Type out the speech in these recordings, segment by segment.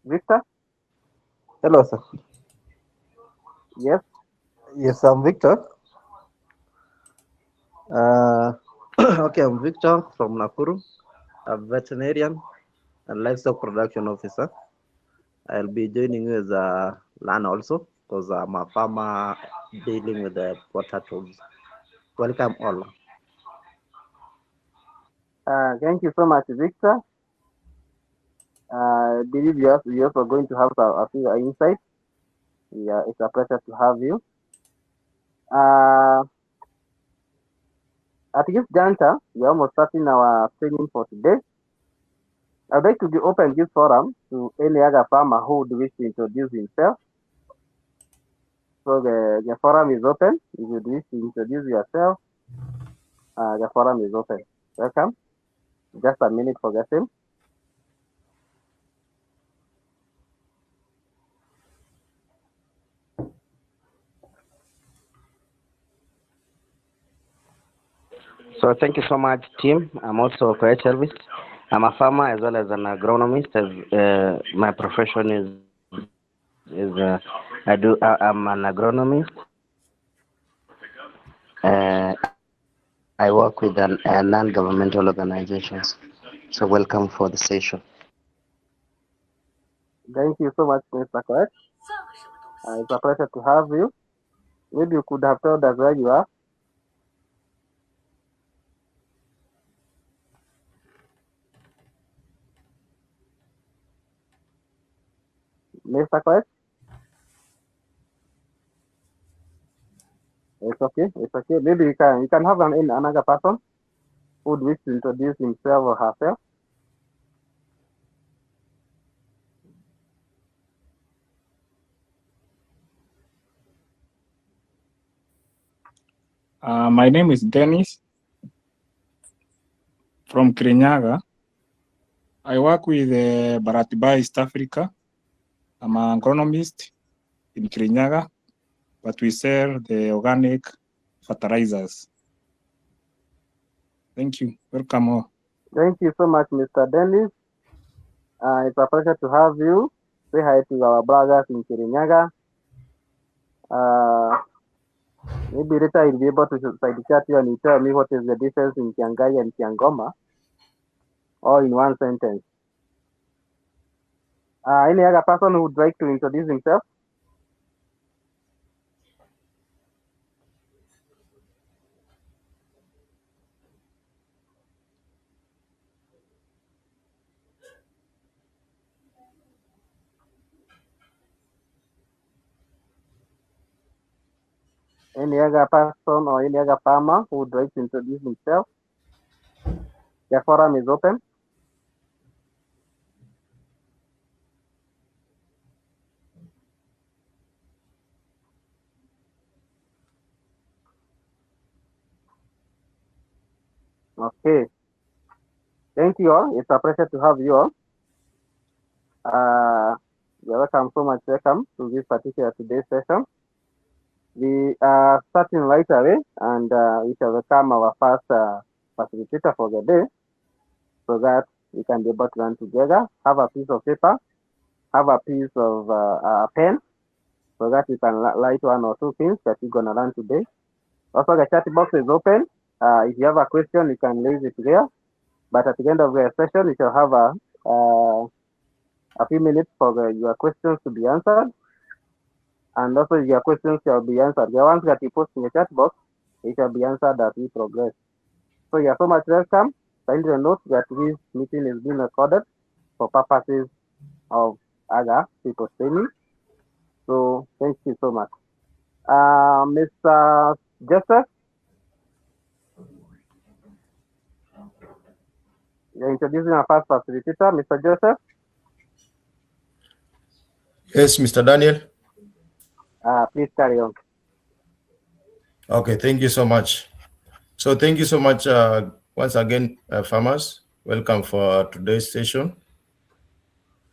Victor? Hello, sir. Yes. Yes, I'm Victor. Uh, okay, I'm Victor from Nakuru. I'm a veterinarian and livestock production officer. I'll be joining you as a learner also because I'm a farmer dealing with the potatoes. Welcome all. Thank you so much, Victor. I believe you're also going to have a few insights. Yeah, it's a pleasure to have you. Uh, at this juncture, we're almost starting our training for today. I'd like to be open this forum to any other farmer who would wish to introduce himself. So the forum is open. If you wish to introduce yourself, the forum is open. Welcome. Just a minute for the same. So thank you so much, Tim. I'm also Koech Elvis. I'm a farmer as well as an agronomist. As my profession I'm an agronomist. I work with non-governmental organizations. So welcome for the session. Thank you so much, Mr. Koech. It's a pleasure to have you. Maybe you could have told us where you are. Mr. Koech? It's okay. It's okay. Maybe you can have another person who would wish to introduce himself or herself. My name is Dennis from Kirinyaga. I work with Baratiba East Africa. I'm an agronomist in Kirinyaga, but we sell the organic fertilizers. Thank you. Welcome all. Thank you so much, Mr. Dennis. It's a pleasure to have you. Say hi to our brothers in Kirinyaga. Uh, Maybe later you'll be able to side chat you and you tell me what is the difference in Kiangai and Kiangoma, all in one sentence. Any other person who would like to introduce himself? Any other person or any other farmer who would like to introduce himself? The forum is open. Okay. Thank you all. It's a pleasure to have you all. Uh, you're welcome so much. Welcome to this particular today's session. We are starting right away, and we shall welcome our first facilitator for the day, so that we can be able to learn together. Have a piece of paper, have a piece of pen, so that you can write one or two things that you're gonna learn today. Also, the chat box is open. If you have a question, you can raise it there. But at the end of the session, we shall have a few minutes for your questions to be answered. And also, your questions shall be answered. The ones that you post in the chat box, it shall be answered as we progress. So you're so much welcome. Kindly note that this meeting is being recorded for purposes of other people's training. So thank you so much. Mr. Joseph, you're introducing our first facilitator, Mr. Joseph. Yes, Mr. Daniel. Please carry on. Okay, thank you so much. So thank you so much once again, farmers. Welcome for today's session.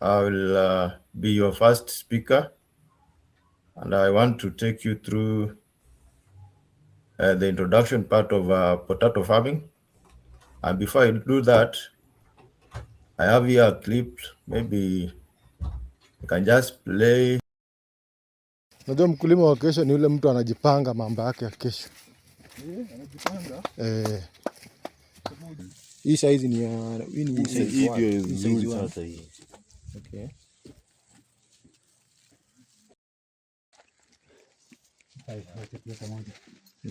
I will be your first speaker, and I want to take you through the introduction part of potato farming. And before I do that, I have here a clip, maybe You can just play. Unajua mkulima wa kesho ni yule mtu anajipanga mambo yake ya kesho. Anajipanga. Hii size ni ya Hii ndio nzuri sasa hii. Okay.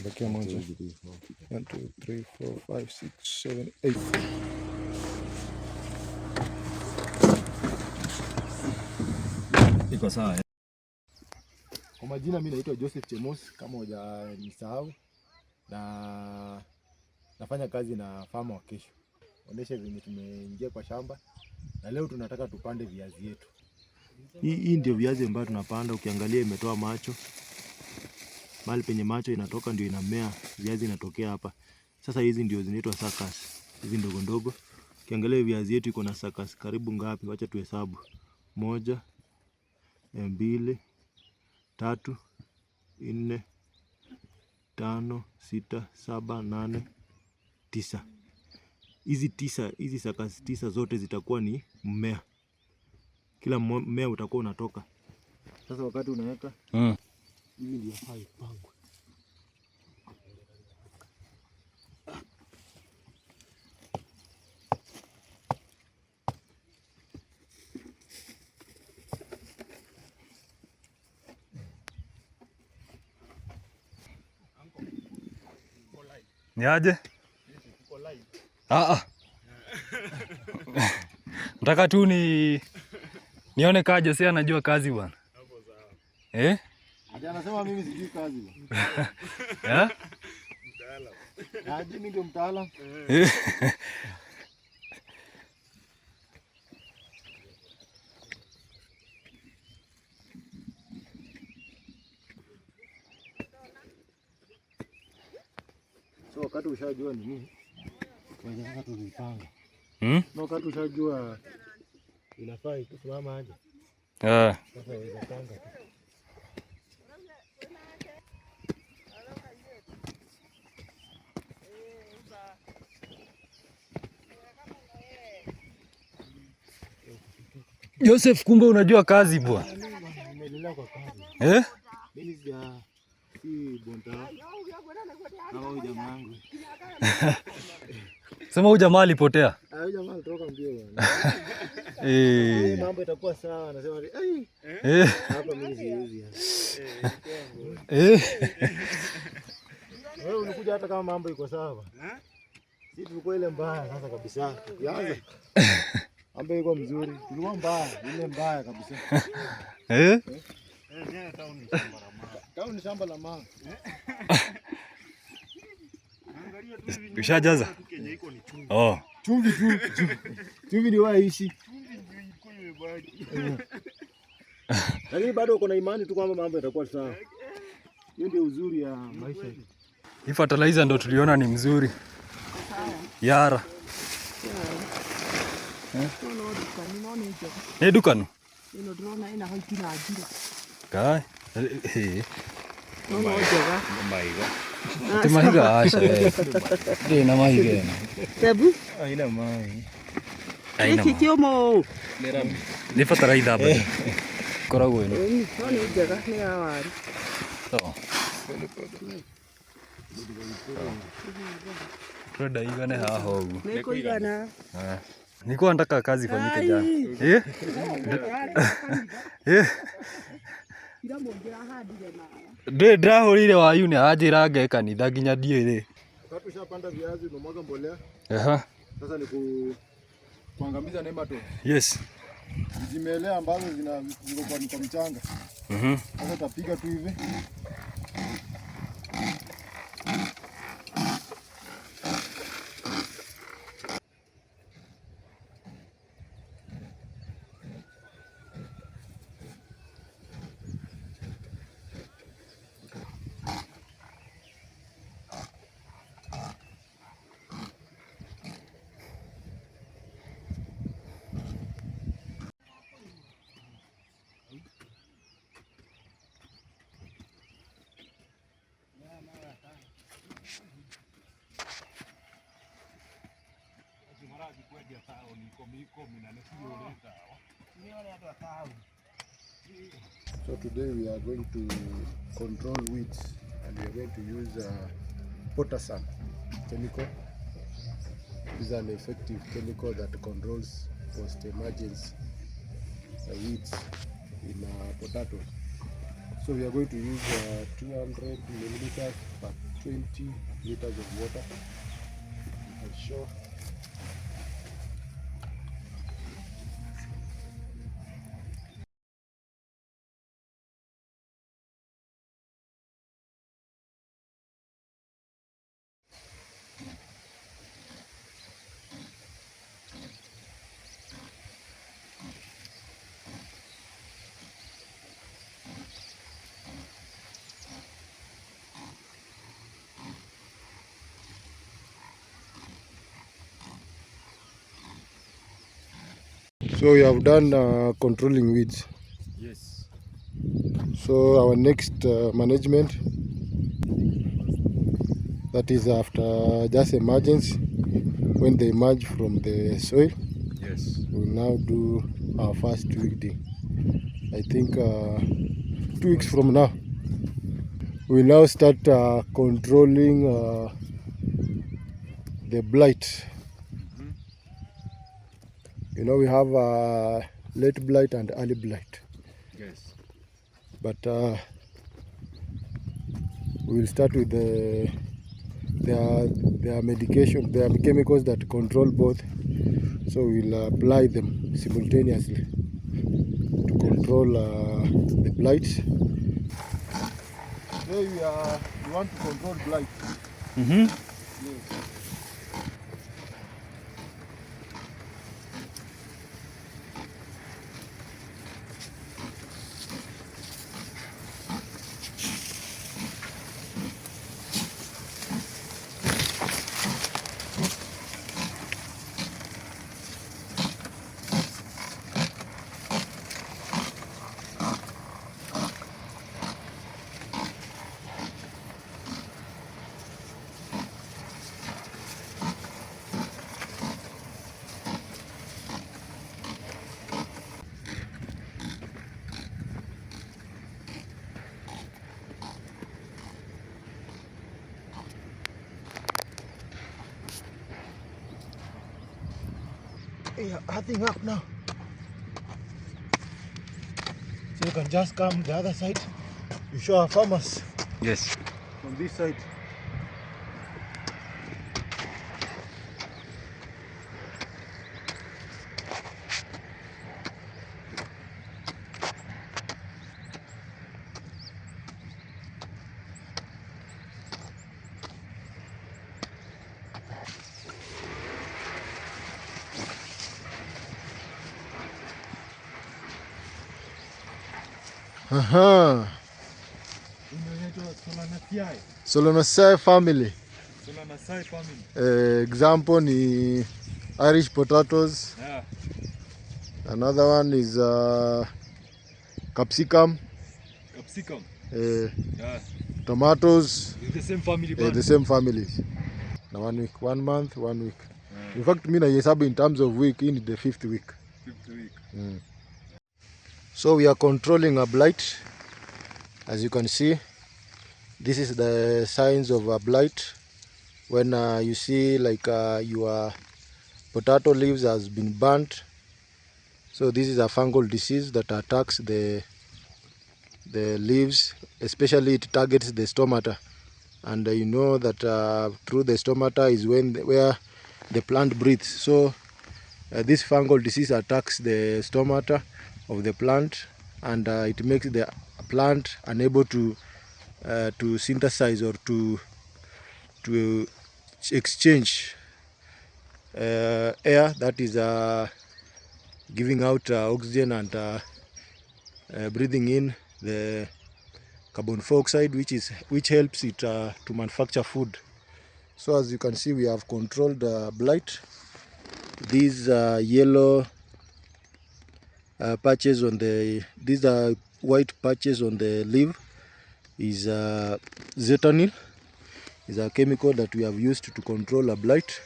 Bakia moja. 1 2 3 4 5 6 7 8. Iko sawa. Kwa majina mimi naitwa Joseph Chemos kama hujanisahau, na nafanya kazi na farmer wa kesho. Onesha venye tumeingia kwa shamba na leo tunataka tupande viazi yetu. Hii ndio viazi ambayo tunapanda, ukiangalia imetoa macho. Mahali penye macho inatoka ndio inamea, viazi inatokea hapa. Sasa hizi ndio zinaitwa suckers. Hizi ndogo ndogo. Ukiangalia viazi yetu iko na suckers karibu ngapi? Wacha tuhesabu. 1 2 3 4 5 6 7 8 9. Hizi suckers 9 zote zitakuwa ni mmea. Kila mmea utakuwa unatoka. Sasa wakati unaweka hivi ndio hai pangwe. Ni aje? Nataka tu nione kaje, si anajua kazi bwana. Anasema mimi sijui kazi. Mtaalamu. Mimi ndio mtaalamu. So wakati ushajua ni nini? Tunataka tuzipanga. Na wakati ushajua inafaa kusimama aje? Sasa waweza panga tu. Joseph, kumbe unajua kazi bwana. Nimelelewa kwa kazi. Mimi si bonta. Kama huyu jamaa wangu. Sema huyu jamaa alipotea. Huyu jamaa alitoka mbio bwana. Mambo itakuwa sawa, anasema hapa mimi siwezi. Wewe unakuja hata kama mambo iko sawa. Sisi tulikuwa ile mbaya sasa kabisa. Tuanze. Mambo iko mzuri. Tulikuwa mbaya, ile mbaya kabisa. Town ni shamba la mawe. Ushajaza? Chumvi tu. Chumvi ndio waishi. Lakini bado uko na imani tu kwamba mambo yatakuwa sawa. Hiyo ndio uzuri ya maisha. Hii fertilizer ndo tuliona ni mzuri. Yara. Ni dukano. Ino drona ina hoitina ajira. Kai. No njega. Maiga. Timahiga asha. Ndina mahiga. Tebu? Haina mai. Iki kiomo. Ni fertilizer bado. Koragwo ino. No njega ni ya waru. Roda igane haha ugu. Niko igana. Nilikuwa nataka kazi ifanyike jana. Ndahurire wayu ni anjira nge kanitha nginya ndiire. Wakati ushapanda viazi unamwaga mbolea. Sasa ni kuangamiza nematode. Yes. Zimelea ambazo ziko kwa mchanga. Sasa utapiga tu hivi. So today we are going to control weeds, and we are going to use POTATOE chemical. This is an effective chemical that controls post-emergence weeds in potato. So we are going to use 200 milliliters per 20 liters of water. You can show. So we have done controlling weeds. Yes. So our next management, that is after just emergence, when they emerge from the soil. Yes. We'll now do our first weeding. I think 2 weeks from now. We now start controlling the blight. You know, we have late blight and early blight. Yes. But we will start with their medication, their chemicals that control both. So we'll apply them simultaneously to control the blight. Today we want to control blight. Yes. We are adding up now. So you can just come the other side. You show our farmers. Yes. On this side. Aha. Solanaceae family. Solanaceae family. Example ni Irish potatoes. Yeah. Another one is capsicum. Capsicum. Yeah. Tomatoes. It's the same family. The same families. Now 1 week, 1 month, 1 week. Yeah. In fact, me na in terms of week in the 5th week. 5th week. So we are controlling a blight. As you can see, this is the signs of a blight. When you see like your potato leaves has been burnt. So this is a fungal disease that attacks the leaves, especially it targets the stomata. And you know that through the stomata is where the plant breathes. So this fungal disease attacks the stomata of the plant, and it makes the plant unable to synthesize or to exchange air that is giving out oxygen and breathing in the carbon dioxide, which helps it to manufacture food. So as you can see, we have controlled blight. These yellow patches on these are white patches on the leaf is zetanil. Is a chemical that we have used to control a blight,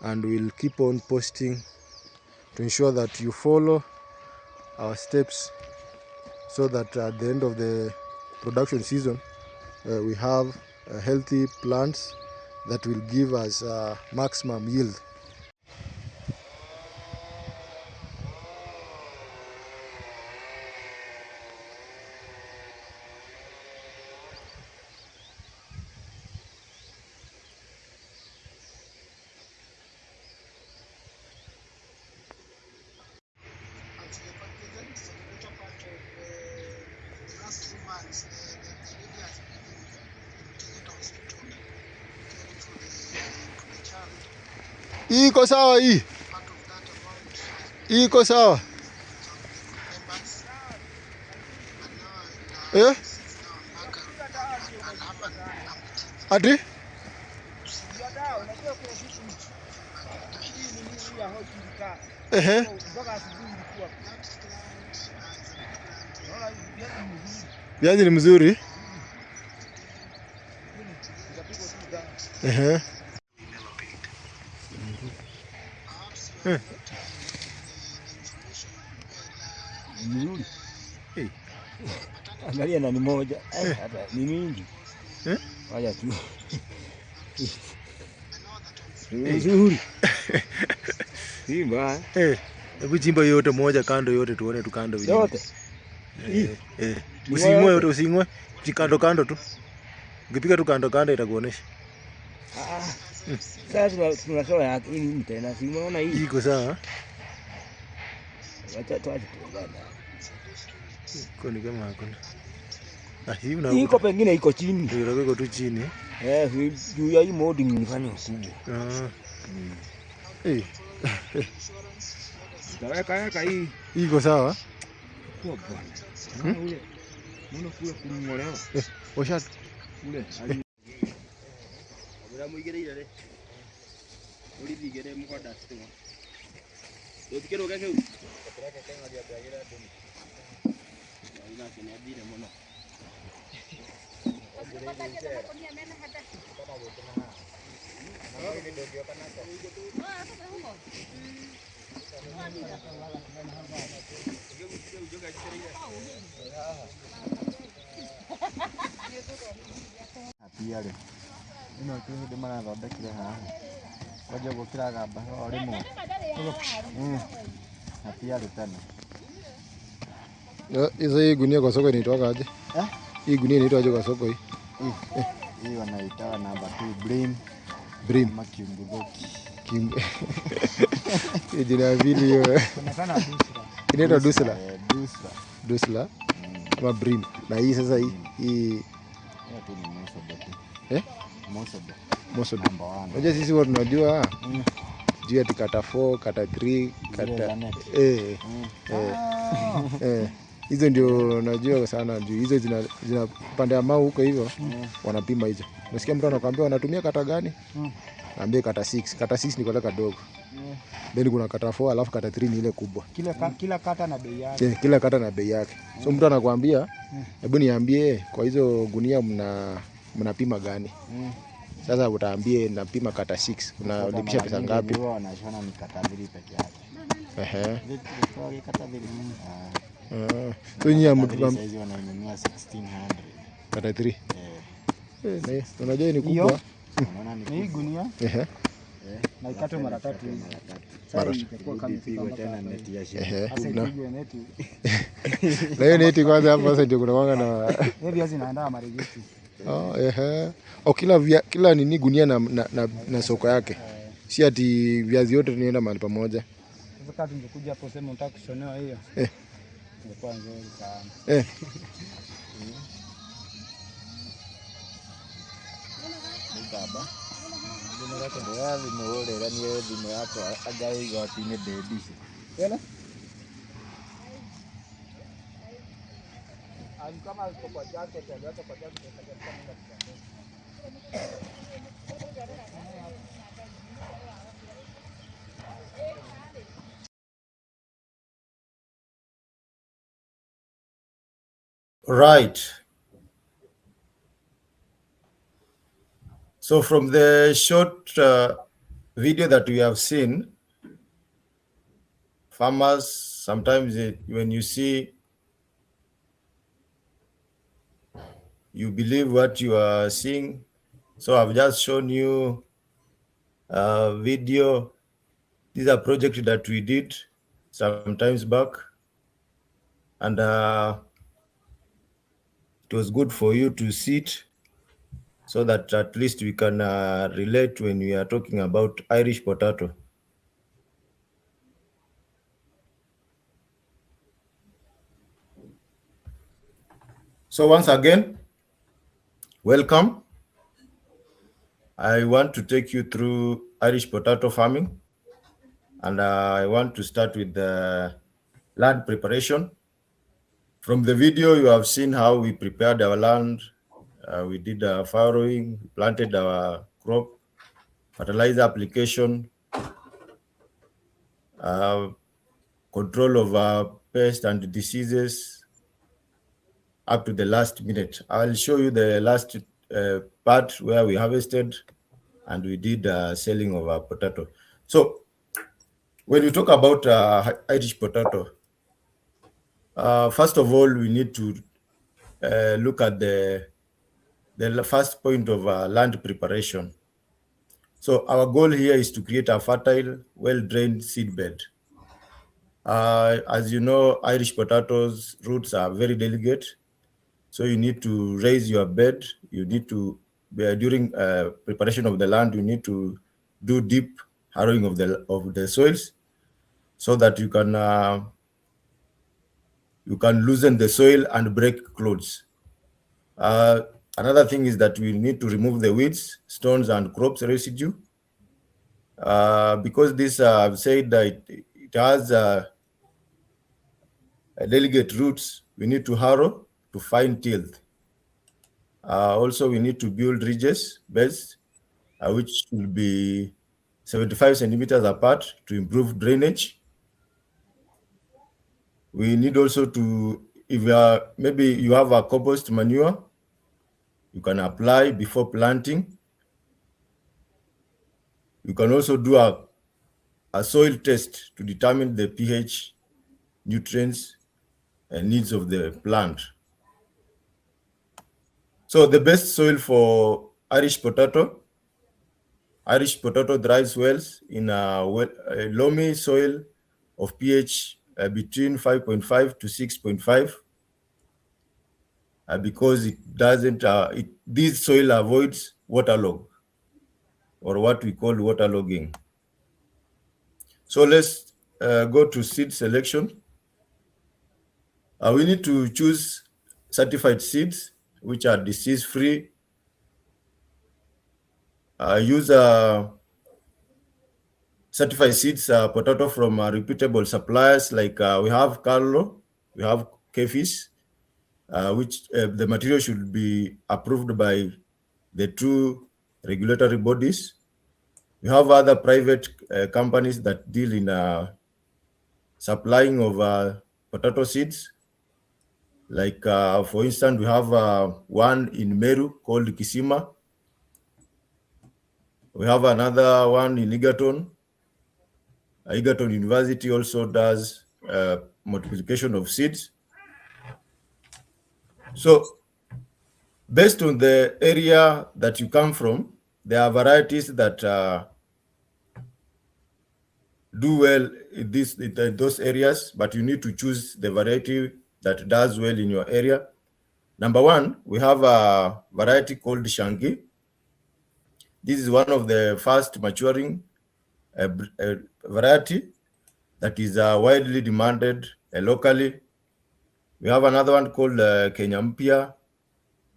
and we'll keep on posting to ensure that you follow our steps so that at the end of the production season, we have healthy plants that will give us maximum yield. Iko sawa hii. Iko sawa. Eh? Ati? Ehe. Viazi ni mzuri. Ehe. Mzuri. Angalia na ni moja. Hata ni mingi. Haya tu. Mzuri. Simba. Hebu chimba yote moja kando yote tuone tu kando vile. Yote. Using'oe yote using'oe. Kando kando tu. Ukipiga tu kando kando itakuonesha. Sasa tunatoa ya hii tena. Si umeona hii? Iko sawa. Wacha tuache tuongane. Ni kama hakuna. Hii iko pengine iko chini. Ndio iko tu chini. Juu ya hii molding nilifanya kubwa. Tutaweka hii. Iko sawa? Kwa bwana. Ule. Mbona kule kulingolewa? Osha ule. Abura muigereire re. Uri bigere mukoda sitwa. Dokero gake u. Katraka kenga dia bagira deni. Ina kenya dire mono. Apiare. Ino kitu de mana roda kile ha. Kwaje gukira gamba ori mo. Apiare tena. Hizo hii gunia kwa soko inaitwa aje? Hii gunia inaitwa aje kwa soko hii? Hii wanaita namba 2 Brim. Makimbugoki. Jina vile hiyo. Inaitwa Dusla. Inaitwa Dusla. Dusla. Kama Brim. Na hii sasa hii tu ni Mosobo. Unajua sisi wote tunajua juu ati kata 4, kata 3, kata hizo ndio najua sana juu hizo zina pande ya mau huko hivyo wanapima hizo. Unasikia mtu anakuambia wanatumia kata gani? Naambia kata 6. Kata 6 ni kwa kadogo. Then kuna kata 4 alafu kata 3 ni ile kubwa. Kila kata na bei yake. Kila kata na bei yake. So mtu anakuambia hebu niambie kwa hizo gunia mnapima gani? Sasa utaambie napima kata 6. Unalipisha pesa ngapi? Wanashona ni kata 2 peke yake. Kata 2. So nyinyi mtu hizi wanainunua 1600. Kata 3. Unajua ni kubwa. Unaona ni hii gunia? Na ikate mara 3 hizi. Sasa itakuwa kama pigwa tena neti ya shida. Sasa ipigwe neti. Na hiyo neti kwanza hapo sasa ndio kuna wanga na hivi viazi naandaa marejeti. Kila nini gunia na soko yake. Si ati viazi yote tunaenda mahali pamoja. Sasa kama tungekuja hapo sema unataka kushonewa hiyo. Ingekuwa nzuri sana. Baba. Ndio vimeole yani vime yako agai goti ni dedi. Tena? Kama kwa jacket aliacha kwa jacket katika muda Right. So from the short video that we have seen, farmers sometimes when you see you believe what you are seeing. So I've just shown you a video. These are projects that we did sometimes back, and it was good for you to see it so that at least we can relate when we are talking about Irish potato. So once again, welcome. I want to take you through Irish potato farming, and I want to start with the land preparation. From the video, you have seen how we prepared our land. We did farrowing, planted our crop, fertilizer application, control of pests and diseases up to the last minute. I'll show you the last part where we harvested and we did selling of our potato. So when we talk about Irish potato, first of all, we need to look at the first point of land preparation. So our goal here is to create a fertile, well-drained seed bed. As you know, Irish potatoes roots are very delicate, so you need to raise your bed. You need to, during preparation of the land, you need to do deep harrowing of the soils, so that you can loosen the soil and break clods. Another thing is that we need to remove the weeds, stones, and crops residue. Because this, I've said that it has delicate roots, we need to harrow to fine tilth. Also, we need to build ridges, beds, which will be 75 centimeters apart to improve drainage. We need also to, if maybe you have a compost manure, you can apply before planting. You can also do a soil test to determine the pH, nutrients, and needs of the plant. So the best soil for Irish potato thrives well in a loamy soil of pH between 5.5 to 6.5, because it doesn't, this soil avoids waterlog, or what we call waterlogging. So let's go to seed selection. We need to choose certified seeds which are disease-free. Use certified seeds potato from reputable suppliers, like we have Carlo, we have Kefis, which the material should be approved by the two regulatory bodies. We have other private companies that deal in supplying of potato seeds. Like, for instance, we have one in Meru called Kisima. We have another one in Egerton. Egerton University also does multiplication of seeds. So, based on the area that you come from, there are varieties that do well in those areas, but you need to choose the variety that does well in your area. Number one, we have a variety called Shangi. This is one of the fast maturing variety that is widely demanded locally. We have another one called Kenya Mpya,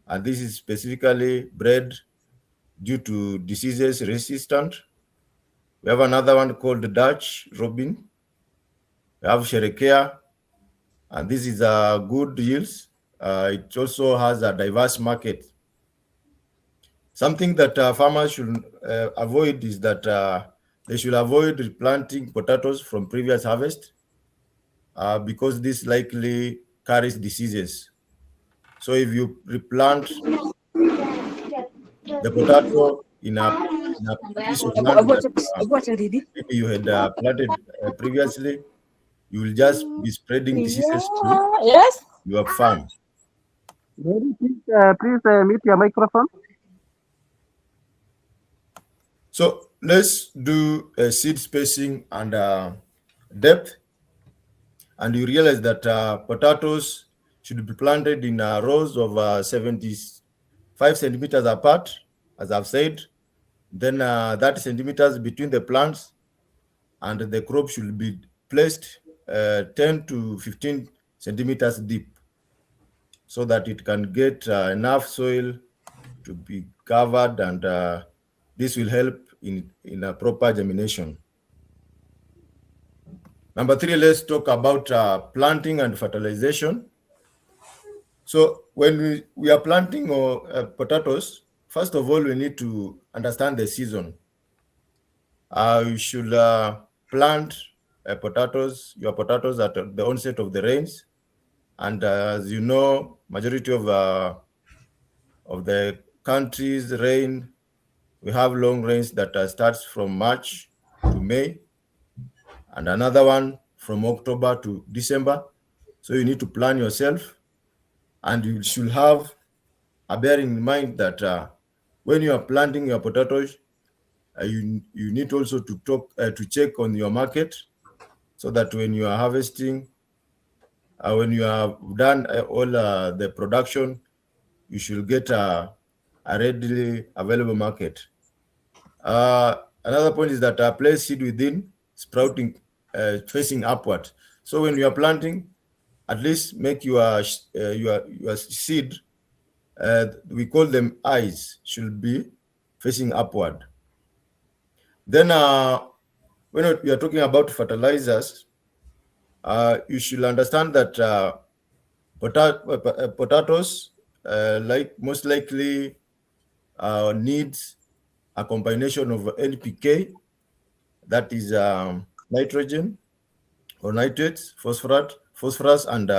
and this is specifically bred due to diseases resistant. We have another one called Dutch Robin. We have Sherekea, and this is a good yields. It also has a diverse market. Something that farmers should avoid is that they should avoid replanting potatoes from previous harvest, because this likely carries diseases. So if you replant the potato in a piece of land that maybe you had planted previously, you will just be spreading diseases to your farm. Mary, please mute your microphone. So let's do seed spacing and depth. And you realize that potatoes should be planted in rows of 75 centimeters apart, as I've said. Then 30 centimeters between the plants, and the crop should be placed 10 to 15 centimeters deep so that it can get enough soil to be covered, and this will help in a proper germination. Number three, let's talk about planting and fertilization. So when we are planting potatoes, first of all, we need to understand the season. You should plant your potatoes at the onset of the rains. And as you know, majority of the country's rain, we have long rains that starts from March to May, and another one from October to December. So you need to plan yourself, and you should have bearing in mind that when you are planting your potatoes, you need also to check on your market, so that when you are harvesting, when you have done all the production, you should get a readily available market. Another point is that place seed within sprouting, facing upward. So when you are planting, at least make your seed, we call them eyes, should be facing upward. Then when you are talking about fertilizers, you should understand that potatoes most likely needs a combination of NPK, that is nitrogen or nitrates, phosphorus, and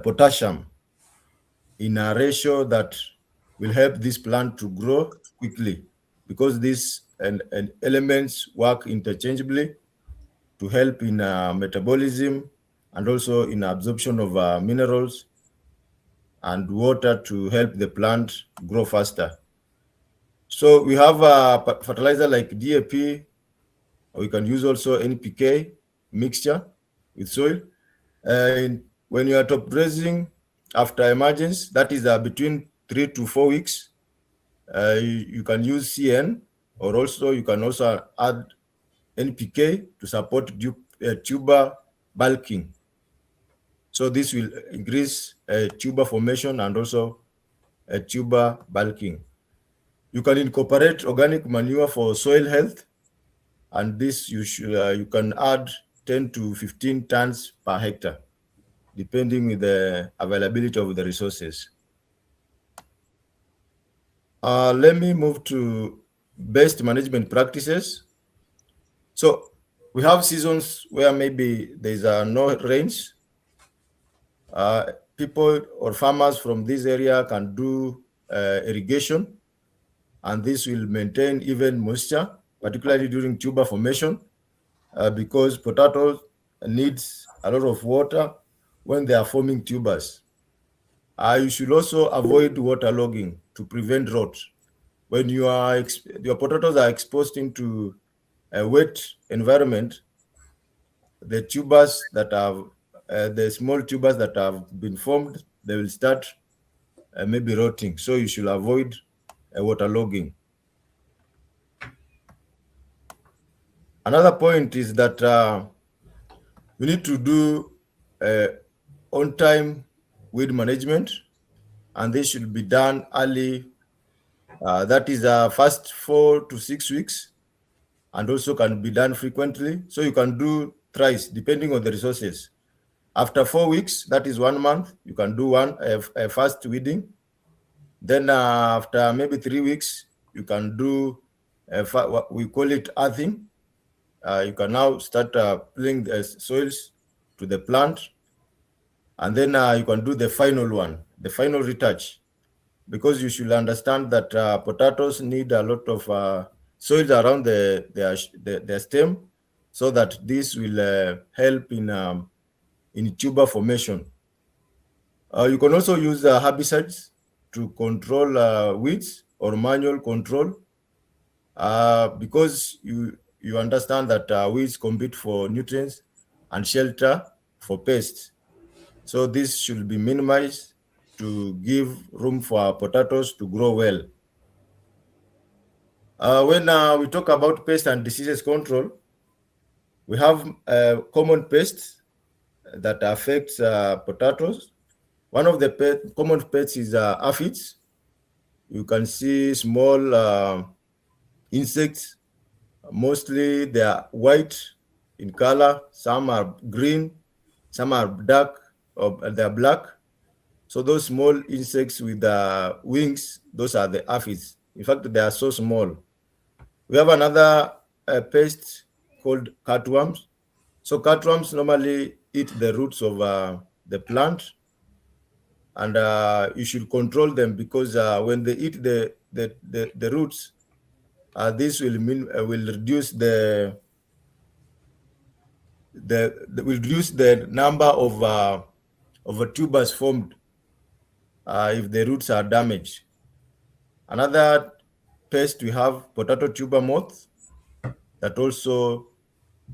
potassium in a ratio that will help this plant to grow quickly, because these and elements work interchangeably to help in metabolism and also in absorption of minerals and water to help the plant grow faster. So we have a fertilizer like DAP, or we can use also NPK mixture with soil. When you are top dressing after emergence, that is between 3 to 4 weeks, you can use CN, or also you can also add NPK to support tuber bulking. So this will increase tuber formation and also tuber bulking. You can incorporate organic manure for soil health, and this you can add 10 to 15 tons per hectare, depending with the availability of the resources. Let me move to best management practices. So we have seasons where maybe there's no rains. People or farmers from this area can do irrigation, and this will maintain even moisture, particularly during tuber formation, because potatoes needs a lot of water when they are forming tubers. You should also avoid waterlogging to prevent rot. When your potatoes are exposed into a wet environment, the tubers that have the small tubers that have been formed, they will start maybe rotting. So you should avoid waterlogging. Another point is that we need to do on-time weed management, and this should be done early. That is first 4 to 6 weeks, and also can be done frequently. So you can do thrice depending on the resources. After 4 weeks, that is 1 month, you can do a first weeding. Then after maybe 3 weeks, you can do what we call it earthing. You can now start pulling the soils to the plant, and then you can do the final one, the final retouch, because you should understand that potatoes need a lot of soil around their stem, so that this will help in tuber formation. You can also use herbicides to control weeds or manual control, because you understand that weeds compete for nutrients and shelter for pests. So this should be minimized to give room for our potatoes to grow well. When we talk about pest and diseases control, we have common pests that affects potatoes. One of the common pests is aphids. You can see small insects. Mostly they are white in color. Some are green, some are dark, or they are black. So those small insects with wings, those are the aphids. In fact, they are so small. We have another pest called cutworms. So cutworms normally eat the roots of the plant, and you should control them, because when they eat the roots, this will reduce will reduce the number of tubers formed if the roots are damaged. Another pest we have potato tuber moth that also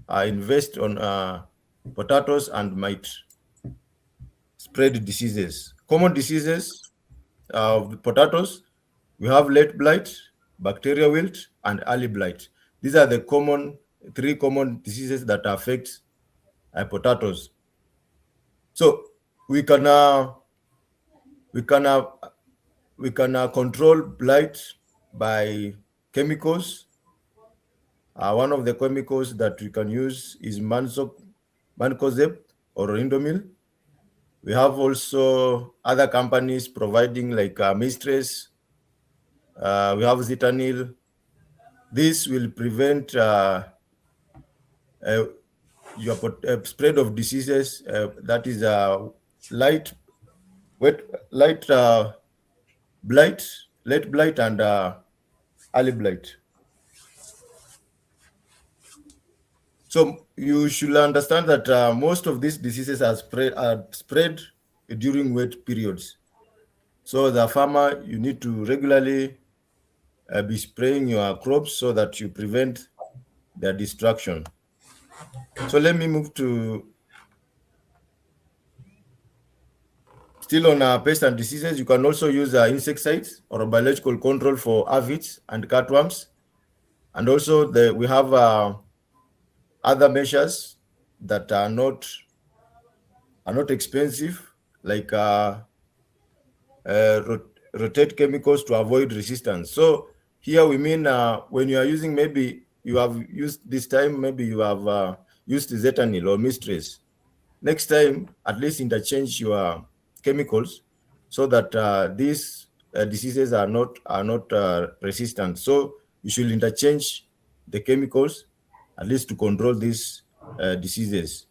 invest on potatoes and might spread diseases. Common diseases of the potatoes, we have late blight, bacterial wilt, and early blight. These are the three common diseases that affect potatoes. So we can control blight by chemicals. One of the chemicals that we can use is mancozeb or Indomil. We have also other companies providing like Mistress. We have Zitanil. This will prevent your spread of diseases. That is light blight, late blight, and early blight. So you should understand that most of these diseases are spread during wet periods. So the farmer, you need to regularly be spraying your crops so that you prevent their destruction. So let me move to still on pests and diseases. You can also use insecticides or biological control for aphids and cutworms. And also we have other measures that are not expensive, like rotate chemicals to avoid resistance. So here we mean when you are using, maybe you have used this time, maybe you have used Zetanil or Mistress. Next time, at least interchange your chemicals so that these diseases are not resistant. So you should interchange the chemicals at least to control these diseases.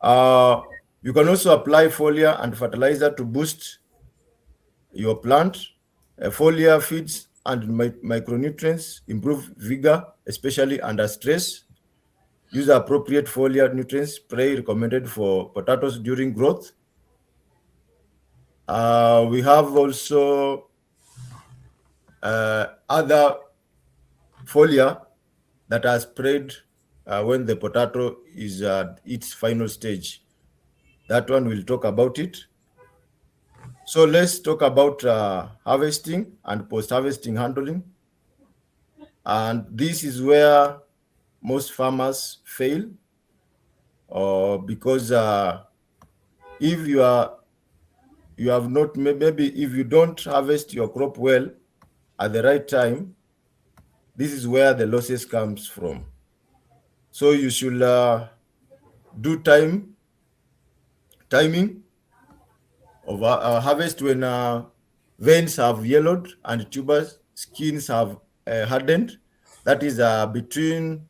You can also apply foliar and fertilizer to boost your plant. Foliar feeds and micronutrients improve vigor, especially under stress. Use appropriate foliar nutrients spray recommended for potatoes during growth. We have also other foliar that are sprayed when the potato is at its final stage. That one we'll talk about it. So let's talk about harvesting and post-harvesting handling. And this is where most farmers fail, because if you have not, maybe if you don't harvest your crop well at the right time, this is where the losses comes from. So you should do timing of harvest when veins have yellowed and tubers skins have hardened. That is between,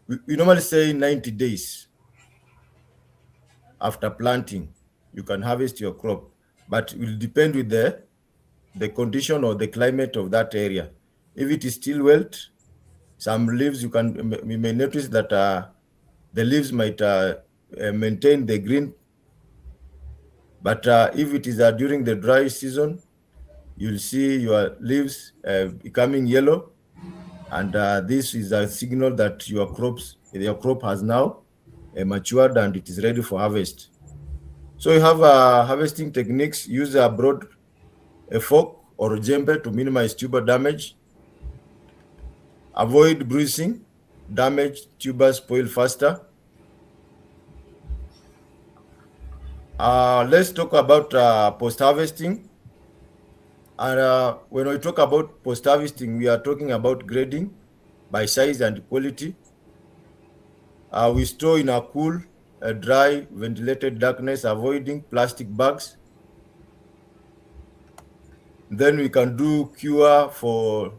we normally say 90 days after planting, you can harvest your crop, but it will depend with the condition or the climate of that area. If it is still wet, some leaves you may notice that the leaves might maintain the green But if it is during the dry season, you'll see your leaves becoming yellow, and this is a signal that your crop has now matured and it is ready for harvest. So you have harvesting techniques. Use a fork or jembe to minimize tuber damage. Avoid bruising. Damaged tubers spoil faster. Let's talk about post-harvesting. And when we talk about post-harvesting, we are talking about grading by size and quality. We store in a cool, dry, ventilated darkness, avoiding plastic bags. Then we can do cure for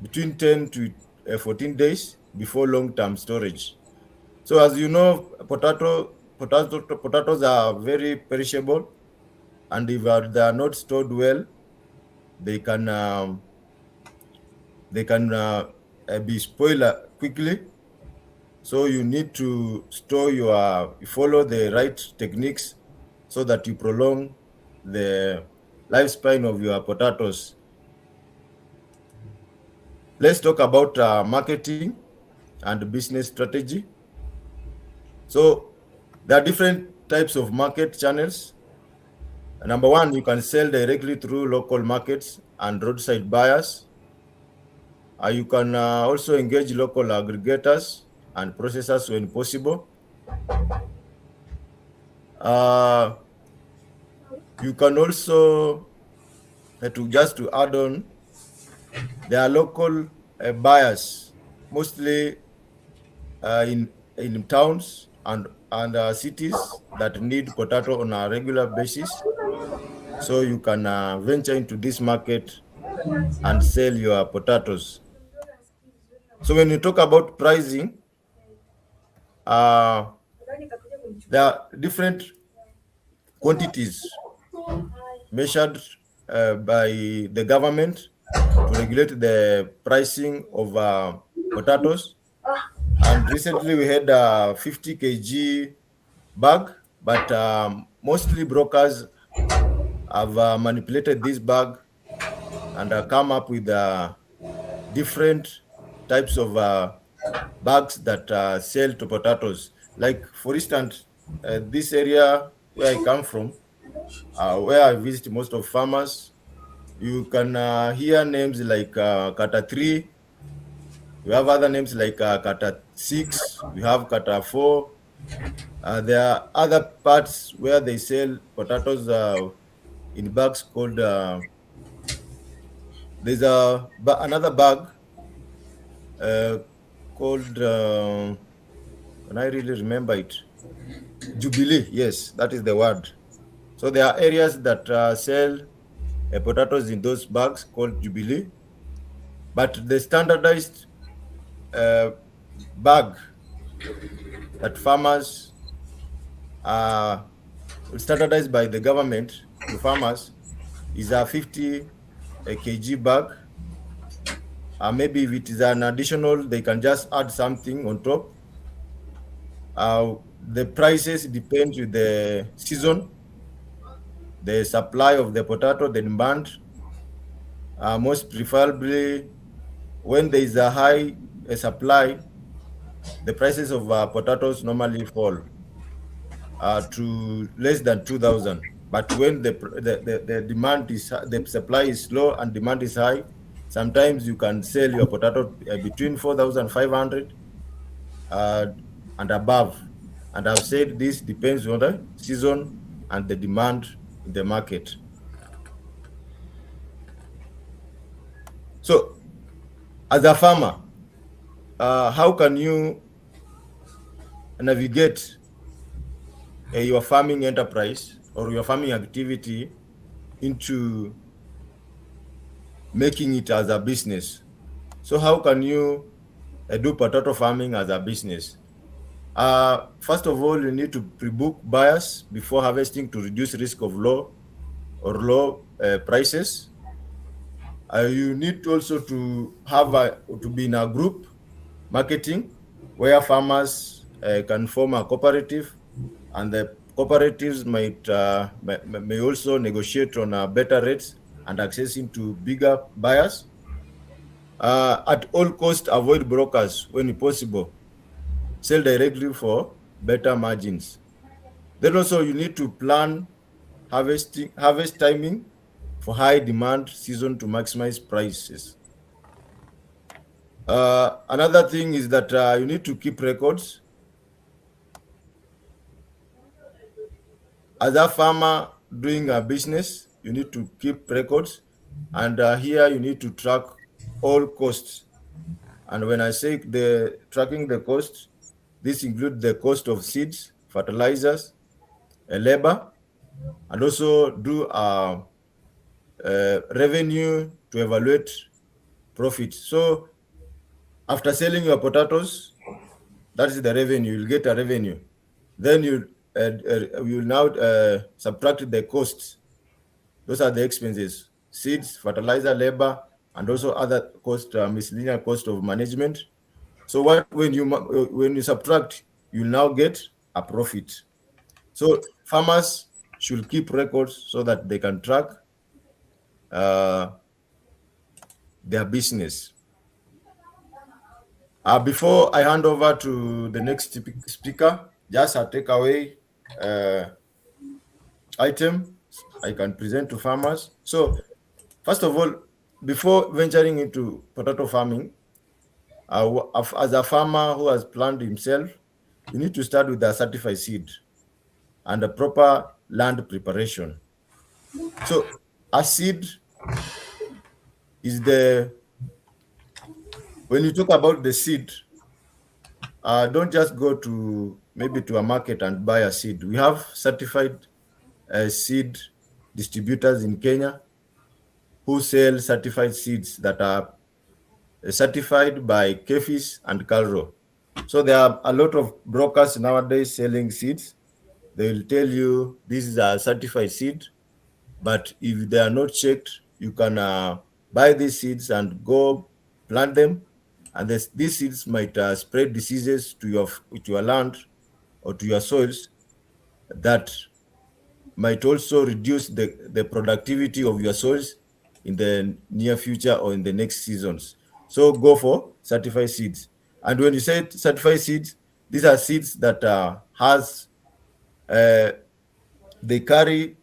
between 10 to 14 days before long-term storage. So as you know, potatoes are very perishable, and if they are not stored well, they can be spoiled quickly. So you need to follow the right techniques so that you prolong the lifespan of your potatoes. Let's talk about marketing and business strategy. So there are different types of market channels. Number one, you can sell directly through local markets and roadside buyers. You can also engage local aggregators and processors when possible. You can also, to add on, there are local buyers, mostly in towns and cities that need potato on a regular basis. So you can venture into this market and sell your potatoes. So when you talk about pricing, there are different quantities measured by the government to regulate the pricing of potatoes. And recently we had a 50 kg bag, but mostly brokers have manipulated this bag and come up with different types of bags that sell to potatoes. Like, for instance, this area where I come from, where I visit most of farmers, you can hear names like Kata 3. We have other names like Kata 6. We have Kata 4. There are other parts where they sell potatoes in bags called, there's another bag called, can I really remember it? Jubilee, yes, that is the word. So there are areas that sell potatoes in those bags called Jubilee, but the standardized bag that farmers standardized by the government to farmers is a 50 kg bag. Maybe if it is an additional, they can just add something on top. The prices depend with the season, the supply of the potato, the demand. Most preferably, when there is a high supply, the prices of potatoes normally fall to less than 2,000. But when the demand is, the supply is low and demand is high, sometimes you can sell your potato between 4,500 and above. And I've said this depends on the season and the demand in the market. So, as a farmer, how can you navigate your farming enterprise or your farming activity into making it as a business? So how can you do potato farming as a business? First of all, you need to pre-book buyers before harvesting to reduce risk of low prices. You need also to be in a group marketing where farmers can form a cooperative, and the cooperatives may also negotiate on better rates and accessing to bigger buyers. At all costs, avoid brokers when possible. Sell directly for better margins. Then also you need to plan harvest timing for high demand season to maximize prices. Another thing is that you need to keep records. As a farmer doing a business, you need to keep records, and here you need to track all costs. And when I say the tracking the costs, this includes the cost of seeds, fertilizers, labor, and also do revenue to evaluate profit. So after selling your potatoes, that is the revenue. You'll get a revenue. Then you will now subtract the costs. Those are the expenses: seeds, fertilizer, labor, and also other cost, miscellaneous cost of management. So when you subtract, you now get a profit. So farmers should keep records so that they can track their business. Before I hand over to the next speaker, just a takeaway item I can present to farmers. So first of all, before venturing into potato farming, as a farmer who has planned himself, you need to start with a certified seed and a proper land preparation. So a seed is when you talk about the seed, don't just go to maybe to a market and buy a seed. We have certified seed distributors in Kenya who sell certified seeds that are certified by KEFIS and CALRO. So there are a lot of brokers nowadays selling seeds. They will tell you this is a certified seed, but if they are not checked, you can buy these seeds and go plant them, and these seeds might spread diseases to your land or to your soils that might also reduce the productivity of your soils in the near future or in the next seasons. So go for certified seeds. And when you say certified seeds, these are seeds that they carry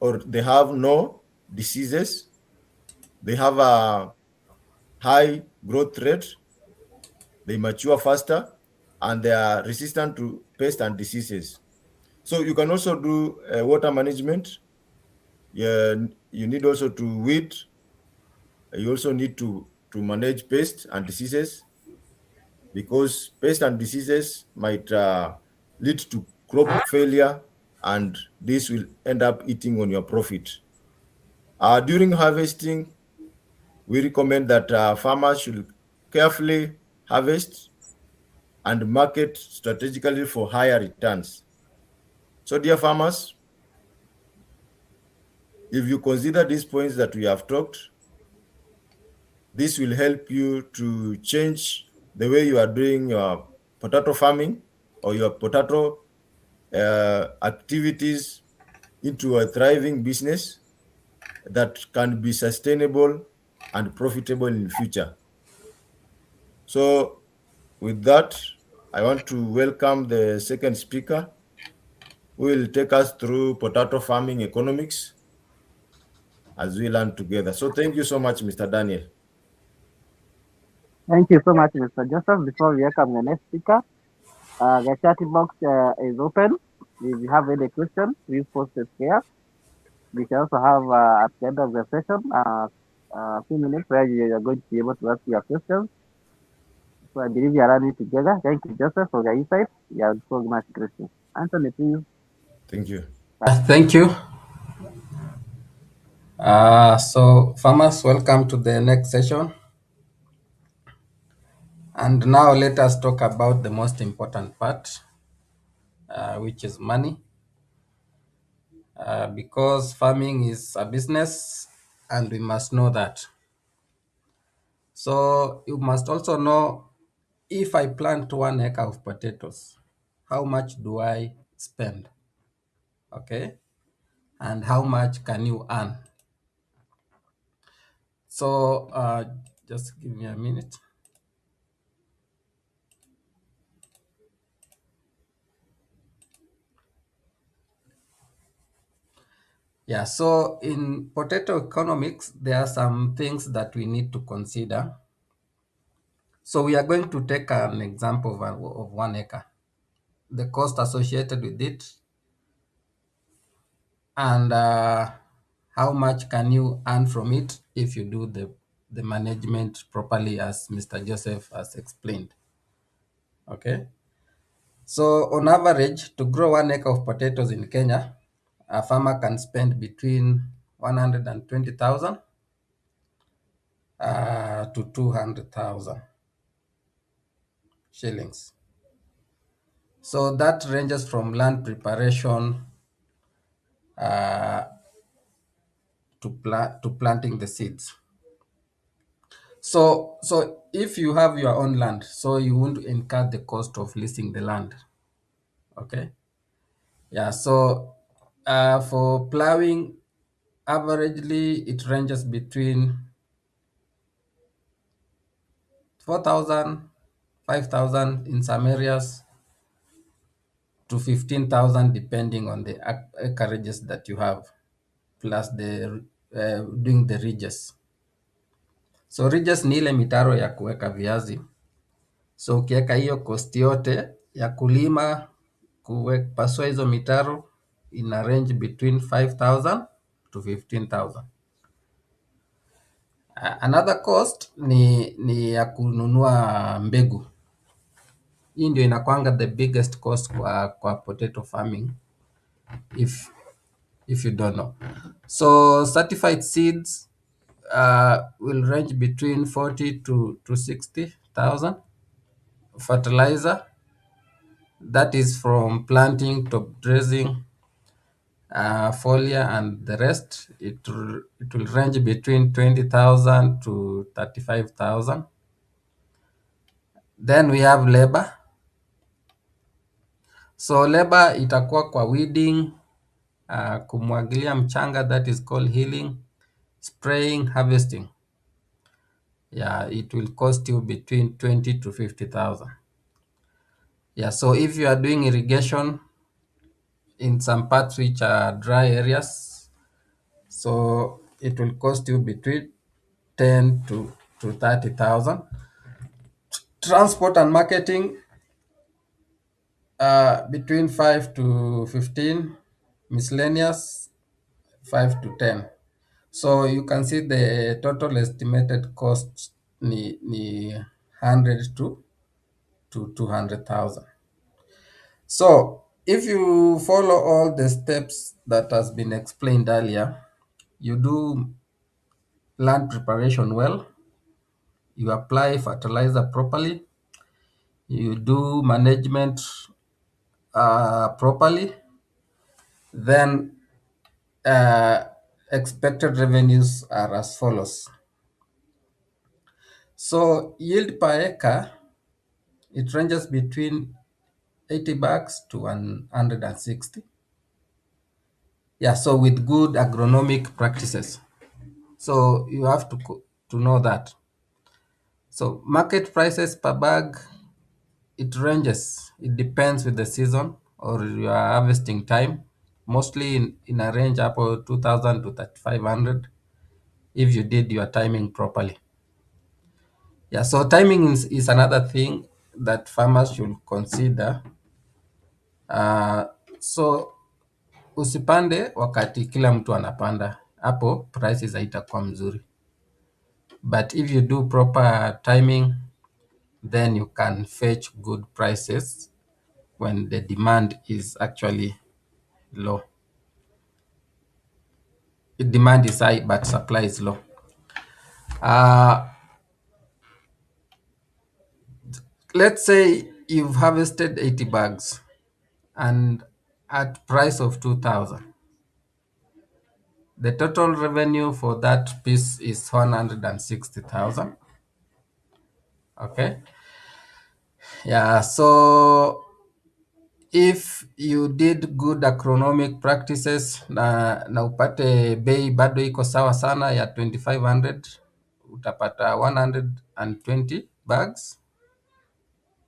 or they have no diseases. They have a high growth rate. They mature faster, and they are resistant to pests and diseases. So you can also do water management. You need also to weed. You also need to manage pests and diseases, because pests and diseases might lead to crop failure, and this will end up eating on your profit. During harvesting, we recommend that farmers should carefully harvest and market strategically for higher returns. So, dear farmers, if you consider these points that we have talked, this will help you to change the way you are doing your potato farming or your potato activities into a thriving business that can be sustainable and profitable in the future. So with that, I want to welcome the second speaker, who will take us through potato farming economics as we learn together. So thank you so much, Mr. Daniel. Thank you so much, Mr. Joseph. Before we welcome the next speaker, the chat box is open. If you have any questions, please post it here. We can also have at the end of the session a few minutes where you are going to be able to ask your questions. So I believe we are running together. Thank you, Joseph, for the insight. You are so much grateful. Anthony, please. Thank you. Thank you. So farmers, welcome to the next session. And now let us talk about the most important part, which is money. Because farming is a business and we must know that. So you must also know, if I plant 1 acre of potatoes, how much do I spend? Okay, and how much can you earn? So just give me a minute. Yeah, so in potato economics, there are some things that we need to consider. So we are going to take an example of 1 acre, the cost associated with it, and how much can you earn from it if you do the management properly, as Mr. Joseph has explained. Okay, so on average, to grow 1 acre of potatoes in Kenya, a farmer can spend between 120,000 to 200,000 shillings. So that ranges from land preparation uh, to planting the seeds. So if you have your own land, so you won't incur the cost of leasing the land. Okay. Yeah. So for plowing, averagely it ranges between 4,000, 5,000 in some areas to 15,000 depending on the acreages that you have, plus the doing the ridges. So ridges ni ile mitaro ya kuweka viazi. So ukiweka hiyo cost yote ya kulima, pasua hizo mitaro, ina range between 5,000 to 15,000. Another cost ni ya kununua mbegu. Hii ndio inakwanga the biggest cost kwa potato farming if you don't know. So certified seeds will range between 40 to 60,000. Fertilizer, that is from planting, top dressing, foliar, and the rest. It will range between 20,000 to 35,000. Then we have labor. So labor itakuwa kwa weeding, kumwagilia mchanga, that is called hilling, spraying, harvesting. Yeah, it will cost you between 20 to 50,000. Yeah, so if you are doing irrigation in some parts which are dry areas, so it will cost you between 10 to 30,000. Transport and marketing, between 5 to 15. Miscellaneous, 5 to 10. So you can see the total estimated cost ni 100 to 200,000. So if you follow all the steps that has been explained earlier, you do land preparation well, you apply fertilizer properly, you do management properly, then expected revenues are as follows. So yield per acre, it ranges between 80 bucks to 160. Yeah, so with good agronomic practices. So you have to know that. So market prices per bag, it ranges. It depends with the season or your harvesting time. Mostly in a range up to 2,000 to 3,500 if you did your timing properly. Yeah, so timing is another thing that farmers should consider. So usipande wakati kila mtu anapanda, hapo prices haitakuwa mzuri. But if you do proper timing, then you can fetch good prices when the demand is actually low. The demand is high, but supply is low. Let's say you've harvested 80 bags and at price of 2,000. The total revenue for that piece is 160,000. Okay. Yeah, so if you did good agronomic practices na upate bei bado iko sawa sana ya 2500, utapata 120 bags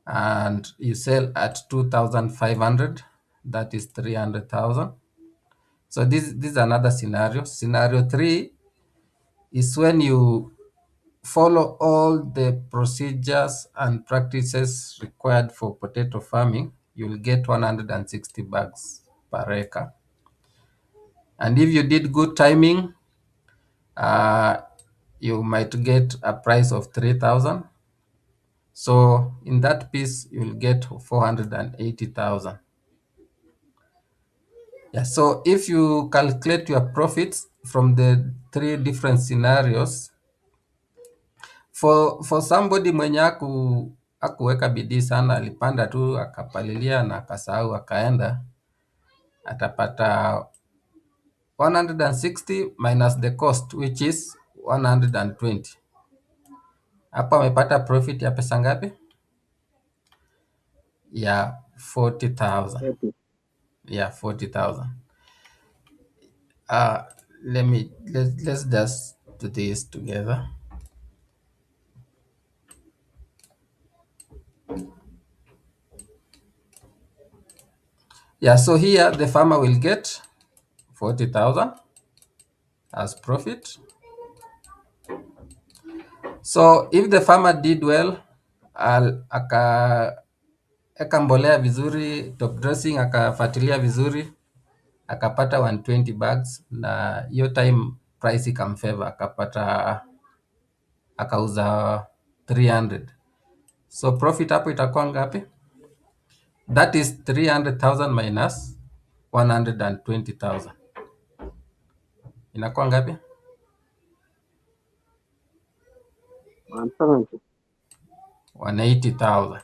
and you sell at 2500, that is 300,000. So this is another scenario. Scenario 3 is when you follow all the procedures and practices required for potato farming, you'll get 160 bags per acre. And if you did good timing, you might get a price of 3,000. So in that piece, you'll get 480,000. Yeah, so if you calculate your profits from the 3 different scenarios, for somebody mwenye akuweka bidii sana, alipanda tu akapalilia na akasahau akaenda, atapata 160 minus the cost which is 120. Hapa amepata profit ya pesa ngapi? Ya 40,000. Yeah, 40,000. Let's just do this together. Yeah, so here the farmer will get 40,000 as profit. So if the farmer did well, akaeka mbolea vizuri, top dressing, akafuatilia vizuri, akapata 120 bags, na hiyo time price ikamfavor, akauza 300. So profit hapo itakuwa ngapi? That is 300,000 minus 120,000. Inakuwa ngapi? 180,000.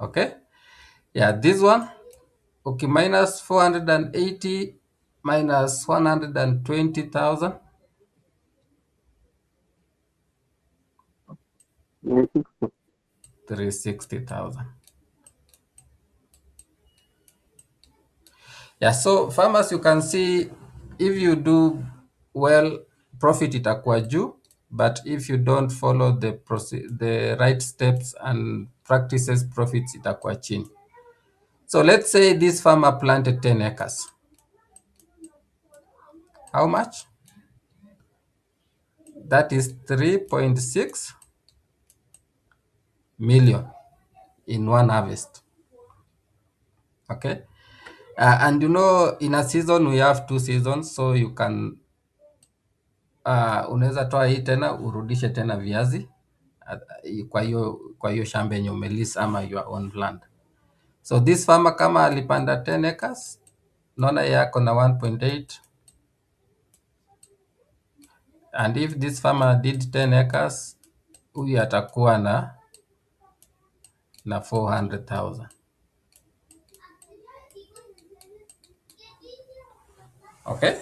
Okay. Yeah, this one, okay, minus 480 minus 120,000. 360,000. Yeah, so farmers, you can see if you do well, profit itakuwa juu, but if you don't follow the right steps and practices, profits itakuwa chini. So let's say this farmer planted 10 acres. How much? That is 3.6 million in one harvest. Okay. And you know, in a season we have 2 seasons, so you can unaweza toa hii tena urudishe tena viazi kwa hiyo shamba yenye umelisa ama your own land. So this farmer kama alipanda 10 acres, naona yako na 1.8, and if this farmer did 10 acres, huyu atakuwa na 400,000. Okay.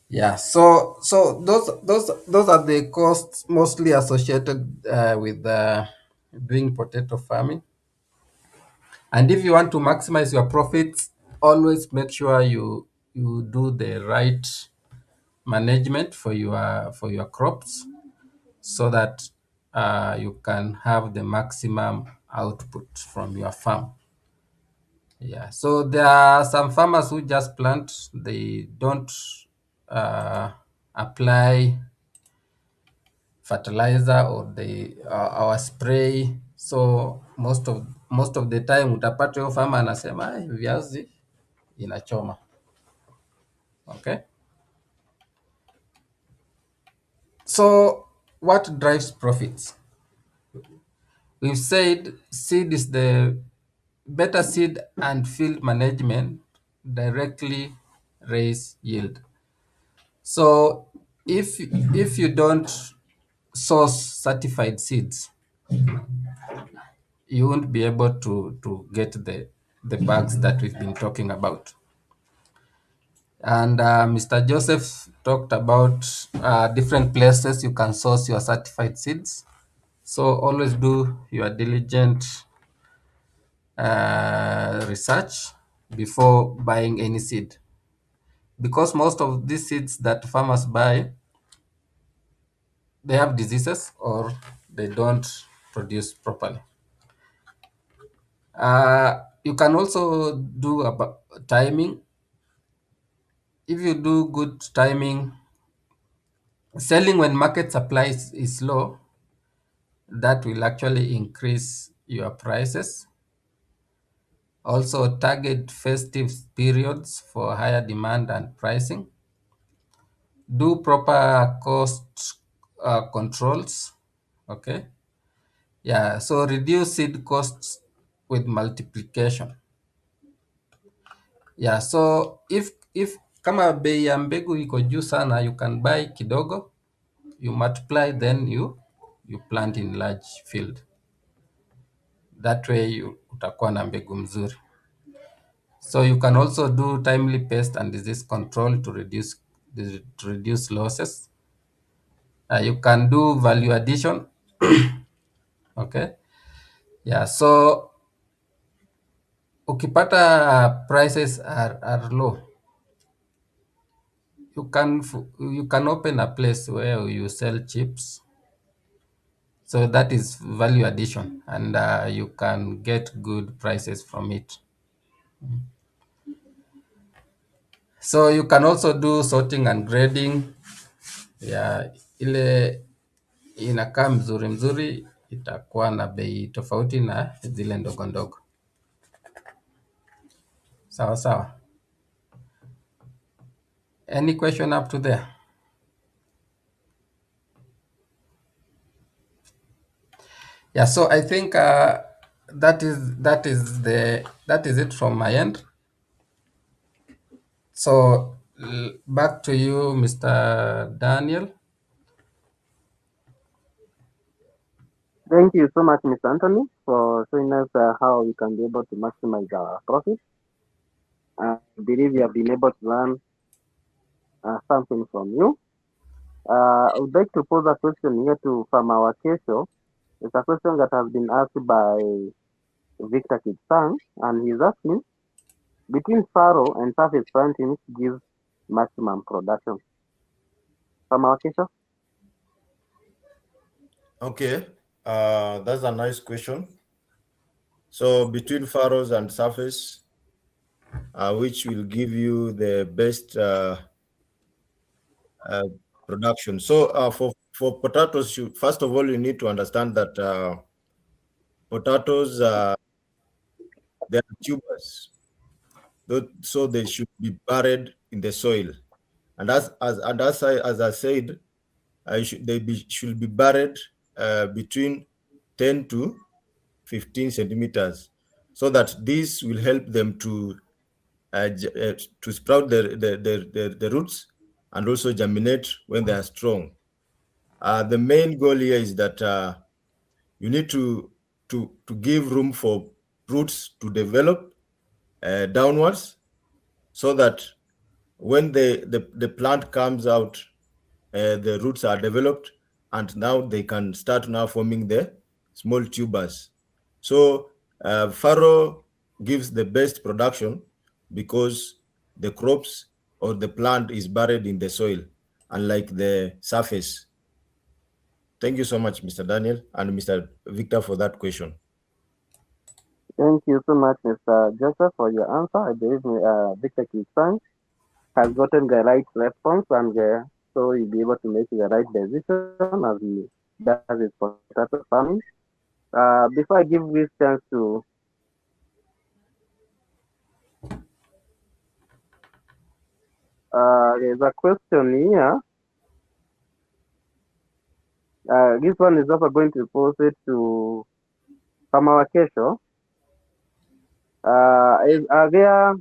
Yeah, so those are the costs mostly associated with doing potato farming. And if you want to maximize your profits, always make sure you do the right management for your crops, so that you can have the maximum output from your farm. Yeah, so there are some farmers who just plant, they don't apply fertilizer or our spray. So most of the time utapata huyo farmer anasema viazi inachoma. Okay, so what drives profits? We've said seed is the better seed and field management directly raise yield. So if you don't source certified seeds, you won't be able to get the bags that we've been talking about. And Mr. Joseph talked about different places you can source your certified seeds. So always do your diligent research before buying any seed, because most of these seeds that farmers buy, they have diseases or they don't produce properly. You can also do about timing. If you do good timing, selling when market supply is low, that will actually increase your prices. Also, target festive periods for higher demand and pricing. Do proper cost controls. Okay. Yeah. So reduce seed costs with multiplication. Yeah. So if kama bei ya mbegu iko juu sana, you can buy kidogo, you multiply, then you plant in large field. That way utakuwa na mbegu mzuri. So you can also do timely pest and disease control to reduce losses. You can do value addition. Okay. Yeah. So ukipata prices are low, you can open a place where you sell chips. So that is value addition, and you can get good prices from it. So you can also do sorting and grading. Yeah, ile inakaa mzuri mzuri itakuwa na bei tofauti na zile ndogo ndogo. Sawa sawa. Any question up to there? Yeah, so I think that is it from my end. So back to you, Mr. Daniel. Thank you so much, Mr. Anthony, for showing us how we can be able to maximize our profit. I believe we have been able to learn something from you. I would like to pose a question here to from our Kesho. It's a question that has been asked by Victor Kitsang, and he's asking, between furrow and surface planting, which gives maximum production? From our Kesho? Okay, that's a nice question. So between furrows and surface, which will give you the best production. So for potatoes, first of all, you need to understand that potatoes, they are tubers, so they should be buried in the soil. And as I said, should be buried between 10 to 15 centimeters, so that this will help them to sprout the roots and also germinate when they are strong. The main goal here is that you need to give room for roots to develop downwards, so that when the plant comes out, the roots are developed, and now they can start now forming the small tubers. So furrow gives the best production because the crops or the plant is buried in the soil, unlike the surface. Thank you so much, Mr. Daniel and Mr. Victor, for that question. Thank you so much, Mr. Joseph, for your answer. I believe Victor Kitsang has gotten the right response, and so he'll be able to make the right decision as he does his potato farming. Before I give this chance to there's a question here. This one is also going to pose it to Farmer Kesho. Are there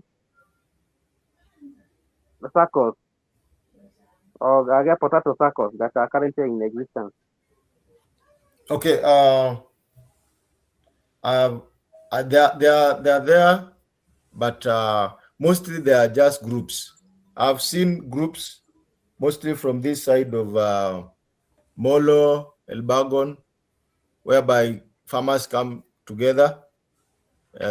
circles or are there potato circles that are currently in existence? Okay. They are there, but mostly they are just groups. I've seen groups mostly from this side of Molo, Elbagon, whereby farmers come together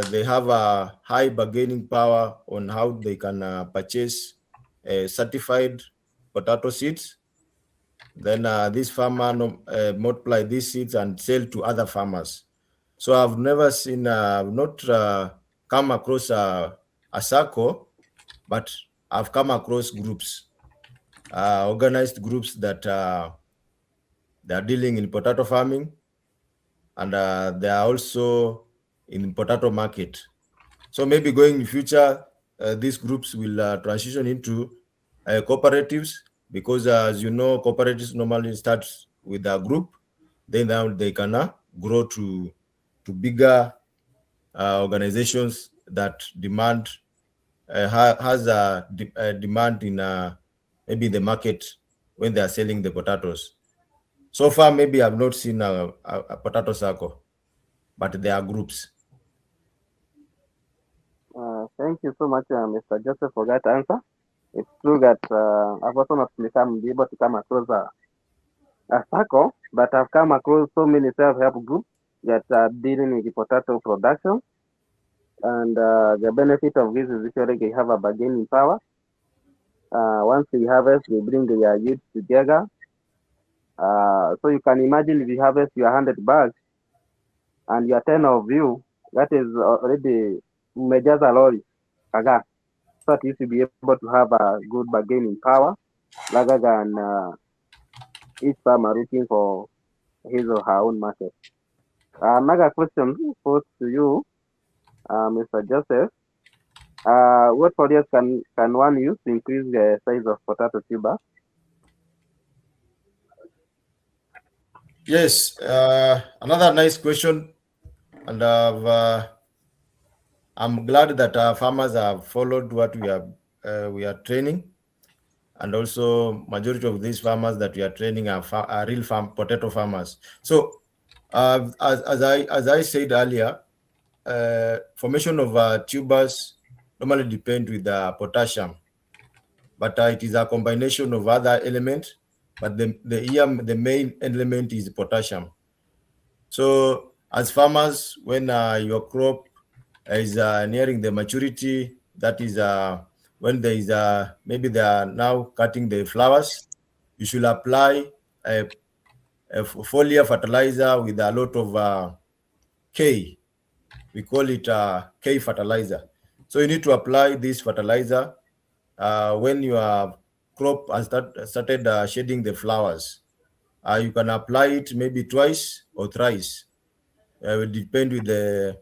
they have a high bargaining power on how they can purchase certified potato seeds. Then this farmer multiply these seeds and sell to other farmers. So I've never seen, not come across a circle, but I've come across groups, organized groups that they are dealing in potato farming, and they are also in potato market. So maybe going in future, these groups will transition into cooperatives, because as you know, cooperatives normally start with a group, then now they can grow to bigger organizations that demand has a demand in maybe the market when they are selling the potatoes. So far, maybe I've not seen a potato circle, but there are groups. Thank you so much, Mr. Joseph, for that answer. It's true that I've also not be able to come across a circle, but I've come across so many self-help groups that are dealing with the potato production. And the benefit of this is usually they have a bargaining power. Once they harvest, they bring their youth together. So you can imagine if you harvest your 100 bags and your 10 of you, that is already mejaza lorry, kaga. So at least you be able to have a good bargaining power rather than each farmer looking for his or her own market. Another question posed to you, Mr. Joseph. What foliars can one use to increase the size of potato tuber? Yes, another nice question, and I'm glad that our farmers have followed what we are training, and also majority of these farmers that we are training are real potato farmers. So, as I said earlier, formation of tubers normally depend with potassium, but it is a combination of other elements. But the main element is potassium. So, as farmers, when your crop is nearing the maturity, that is when there is maybe they are now cutting the flowers, you should apply a foliar fertilizer with a lot of K. We call it K fertilizer. So you need to apply this fertilizer when your crop has started shedding the flowers. You can apply it maybe twice or thrice. It will depend with the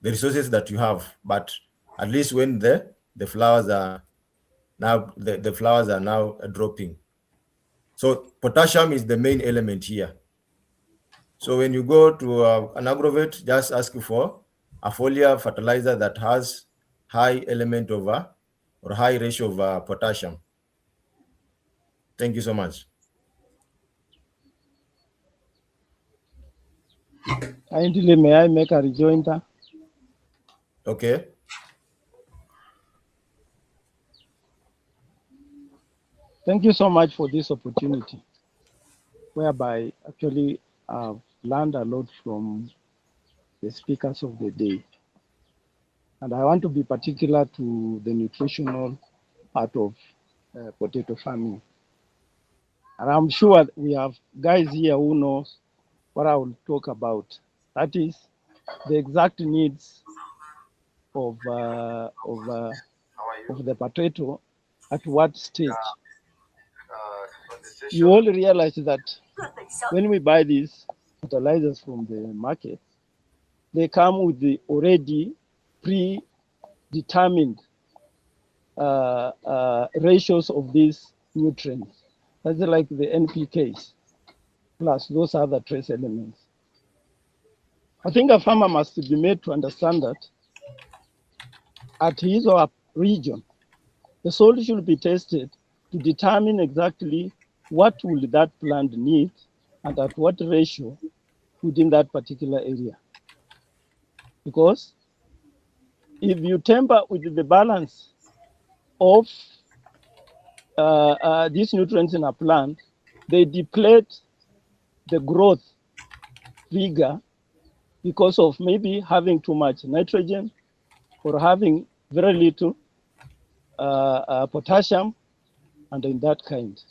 resources that you have. But at least when the flowers are now the flowers are now dropping. So potassium is the main element here. So when you go to an agrovet, just ask for a foliar fertilizer that has high element of or high ratio of potassium. Thank you so much. Kindly, may I make a rejoinder? Okay. Thank you so much for this opportunity, whereby actually I've learned a lot from the speakers of the day. And I want to be particular to the nutritional part of potato farming. And I'm sure we have guys here who know what I will talk about. That is the exact needs of the potato at what stage. You all realize that when we buy these fertilizers from the market, they come with the already predetermined ratios of these nutrients. That's like the NPKs, plus those other trace elements. I think a farmer must be made to understand that at his or her region, the soil should be tested to determine exactly what will that plant need and at what ratio within that particular area. Because if you tamper with the balance of these nutrients in a plant, they deplete the growth figure because of maybe having too much nitrogen or having very little potassium and in that kind.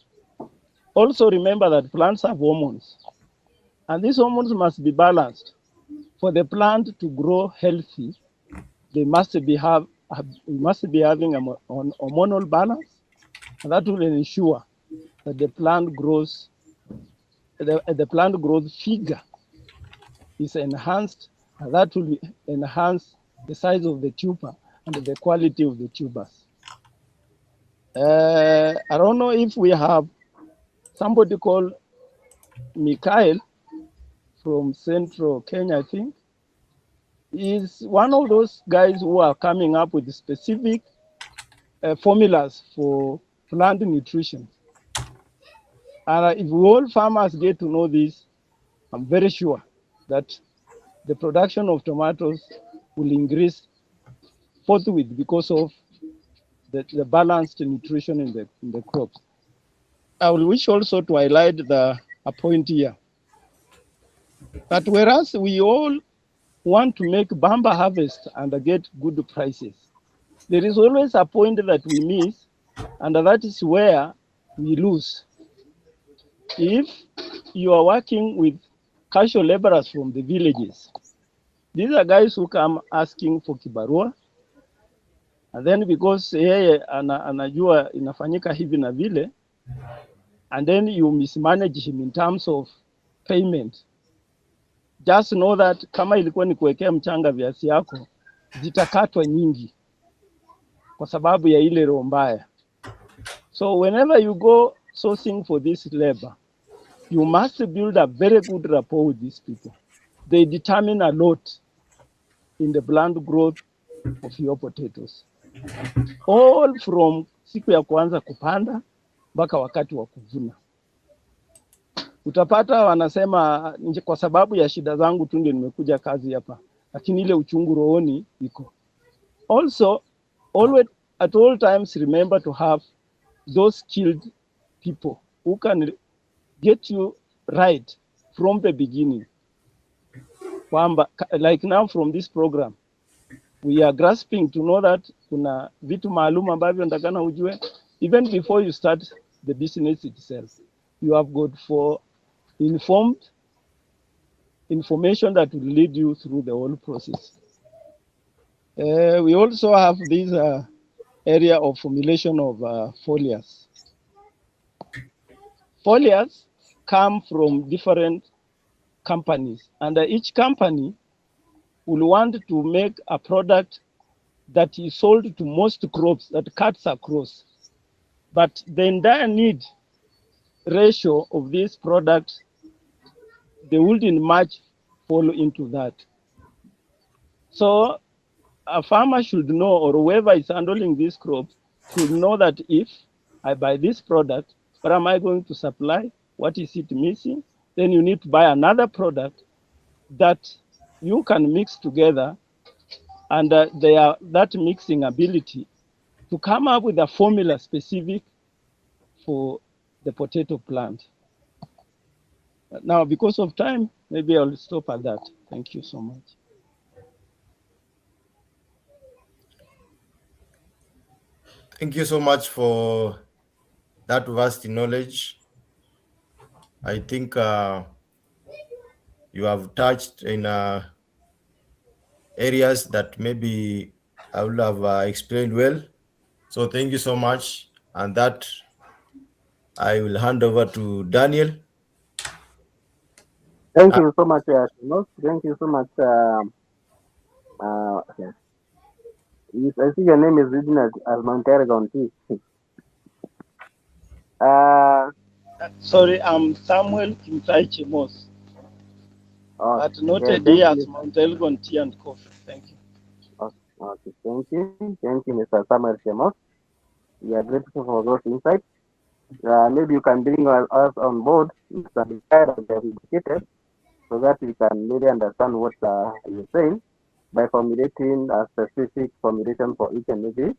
Also remember that plants have hormones, and these hormones must be balanced. For the plant to grow healthy, they must be having a hormonal balance, and that will ensure that the plant grows, the plant growth figure is enhanced, and that will enhance the size of the tuber and the quality of the tubers. I don't know if we have somebody called Mikhail from Central Kenya, I think. He's one of those guys who are coming up with specific formulas for plant nutrition. And if all farmers get to know this, I'm very sure that the production of tomatoes will increase forthwith because of the balanced nutrition in the crops. I will wish also to highlight a point here that whereas we all want to make bamba harvest and get good prices, there is always a point that we miss, and that is where we lose. If you are working with casual laborers from the villages, these are guys who come asking for kibarua, and then because yeye anajua inafanyika hivi na vile, and then you mismanage him in terms of payment. Just know that kama ilikuwa ni kuwekea mchanga viazi yako, zitakatwa nyingi kwa sababu ya ile roho mbaya. So whenever you go sourcing for this labor, you must build a very good rapport with these people. They determine a lot in the plant growth of your potatoes. All from siku ya kwanza kupanda mpaka wakati wa kuvuna. Utapata wanasema kwa sababu ya shida zangu tu ndio nimekuja kazi hapa, lakini ile uchungu rohoni iko. Also, always at all times remember to have those skilled people who can get you right from the beginning. Like now from this program, we are grasping to know that kuna vitu maalum ambavyo ndakana ujue even before you start the business itself. You have got for information that will lead you through the whole process. We also have this area of formulation of foliars. Foliars come from different companies, and each company will want to make a product that is sold to most crops, that cuts across. But the entire need ratio of these products, they wouldn't much fall into that. So a farmer should know, or whoever is handling these crops should know that if I buy this product, what am I going to supply? What is it missing? Then you need to buy another product that you can mix together, and that mixing ability to come up with a formula specific for the potato plant. Now, because of time, maybe I'll stop at that. Thank you so much. Thank you so much for that vast knowledge. I think you have touched in areas that maybe I would have explained well. So thank you so much. And that I will hand over to Daniel. Thank you so much, Thank you so much. Okay. I see your name is written as Montergon too. Sorry, I'm Samuel Kimtai Chimos, but noted here as Mount Elgon Tea and Coffee. Thank you. Okay, thank you. Thank you, Mr. Samuel Chimos. We are grateful for those insights. Maybe you can bring us on board, Mr. Mikhail, and the educated, so that we can really understand what you're saying by formulating a specific formulation for each and every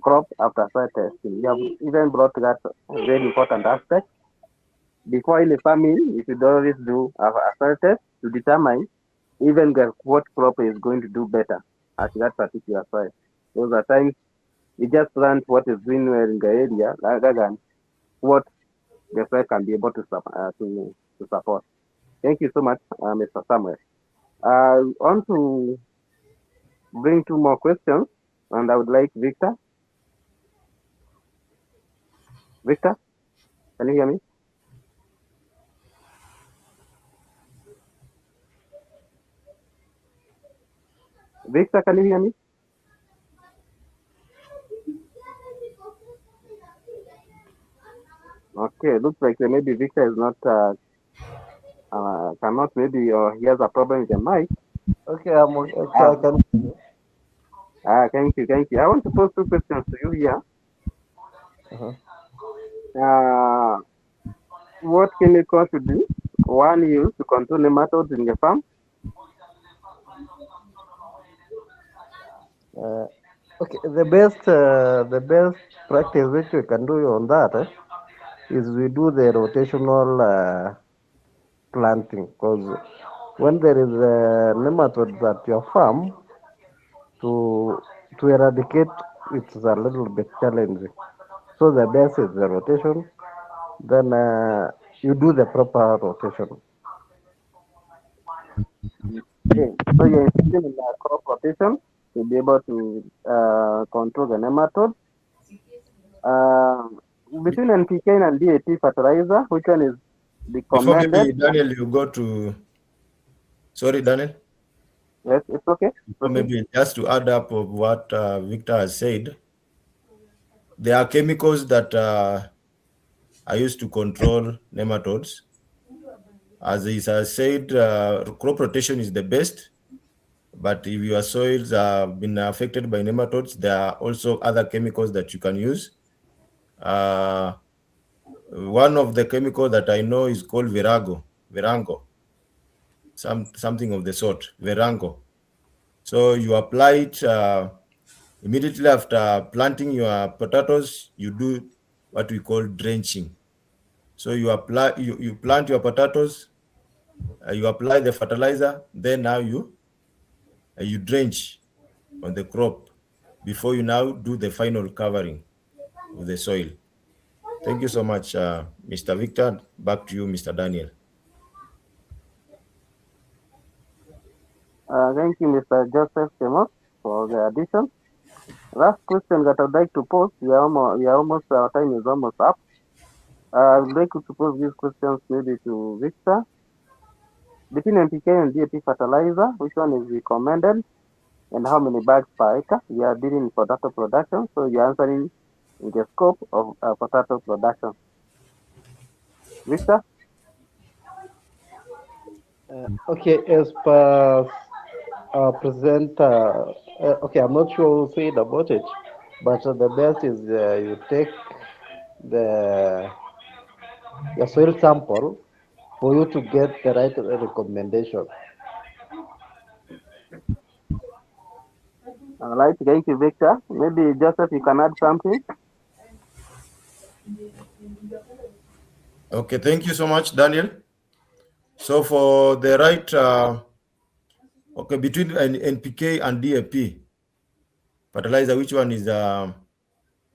crop after soil testing. You have even brought that very important aspect. Before any farming, you should always do a soil test to determine even what crop is going to do better at that particular soil. Those are times you just plant what is doing well in the area rather than what the soil can be able to support. Thank you so much, Mr. Samuel. I want to bring two more questions, and I would like Victor. Victor, can you hear me? Victor, can you hear me? Okay, looks like maybe Victor is not cannot maybe or he has a problem with the mic. Okay, I'm okay. I can. Thank you, thank you. I want to pose two questions to you here. Uh-huh. What chemical should be one use to control nematodes in the farm? Okay, the best practice which we can do on that is we do the rotational planting, because when there is nematodes at your farm, to eradicate it's a little bit challenging. So the best is the rotation. Then you do the proper rotation. Okay, so you're insisting in the crop rotation to be able to control the nematodes. Between NPK and DAP fertilizer, which one is Before recommended? maybe Daniel, you go to. Sorry, Daniel. Yes, it's okay. So maybe just to add up of what Victor has said, there are chemicals that are used to control nematodes. As he has said, crop rotation is the best. But if your soils have been affected by nematodes, there are also other chemicals that you can use. One of the chemicals that I know is called Virango, something of the sort, Virango. So you apply it immediately after planting your potatoes. You do what we call drenching. So you plant your potatoes, you apply the fertilizer, then now you drench on the crop before you now do the final covering of the soil. Thank you so much, Mr. Victor. Back to you, Mr. Daniel. Thank you, Mr. Joseph Temos, for the addition. Last question that I'd like to pose. Our time is almost up. I would like to pose these questions maybe to Victor. Between NPK and DAP fertilizer, which one is recommended and how many bags per acre? We are dealing with potato production, so you're answering in the scope of potato production. Victor? Okay, as per our presenter, okay, I'm not sure who said about it, but the best is you take your soil sample for you to get the right recommendation. All right, thank you, Victor. Maybe Joseph, you can add something. Okay, thank you so much, Daniel. So for the right, okay, between NPK and DAP fertilizer, which one is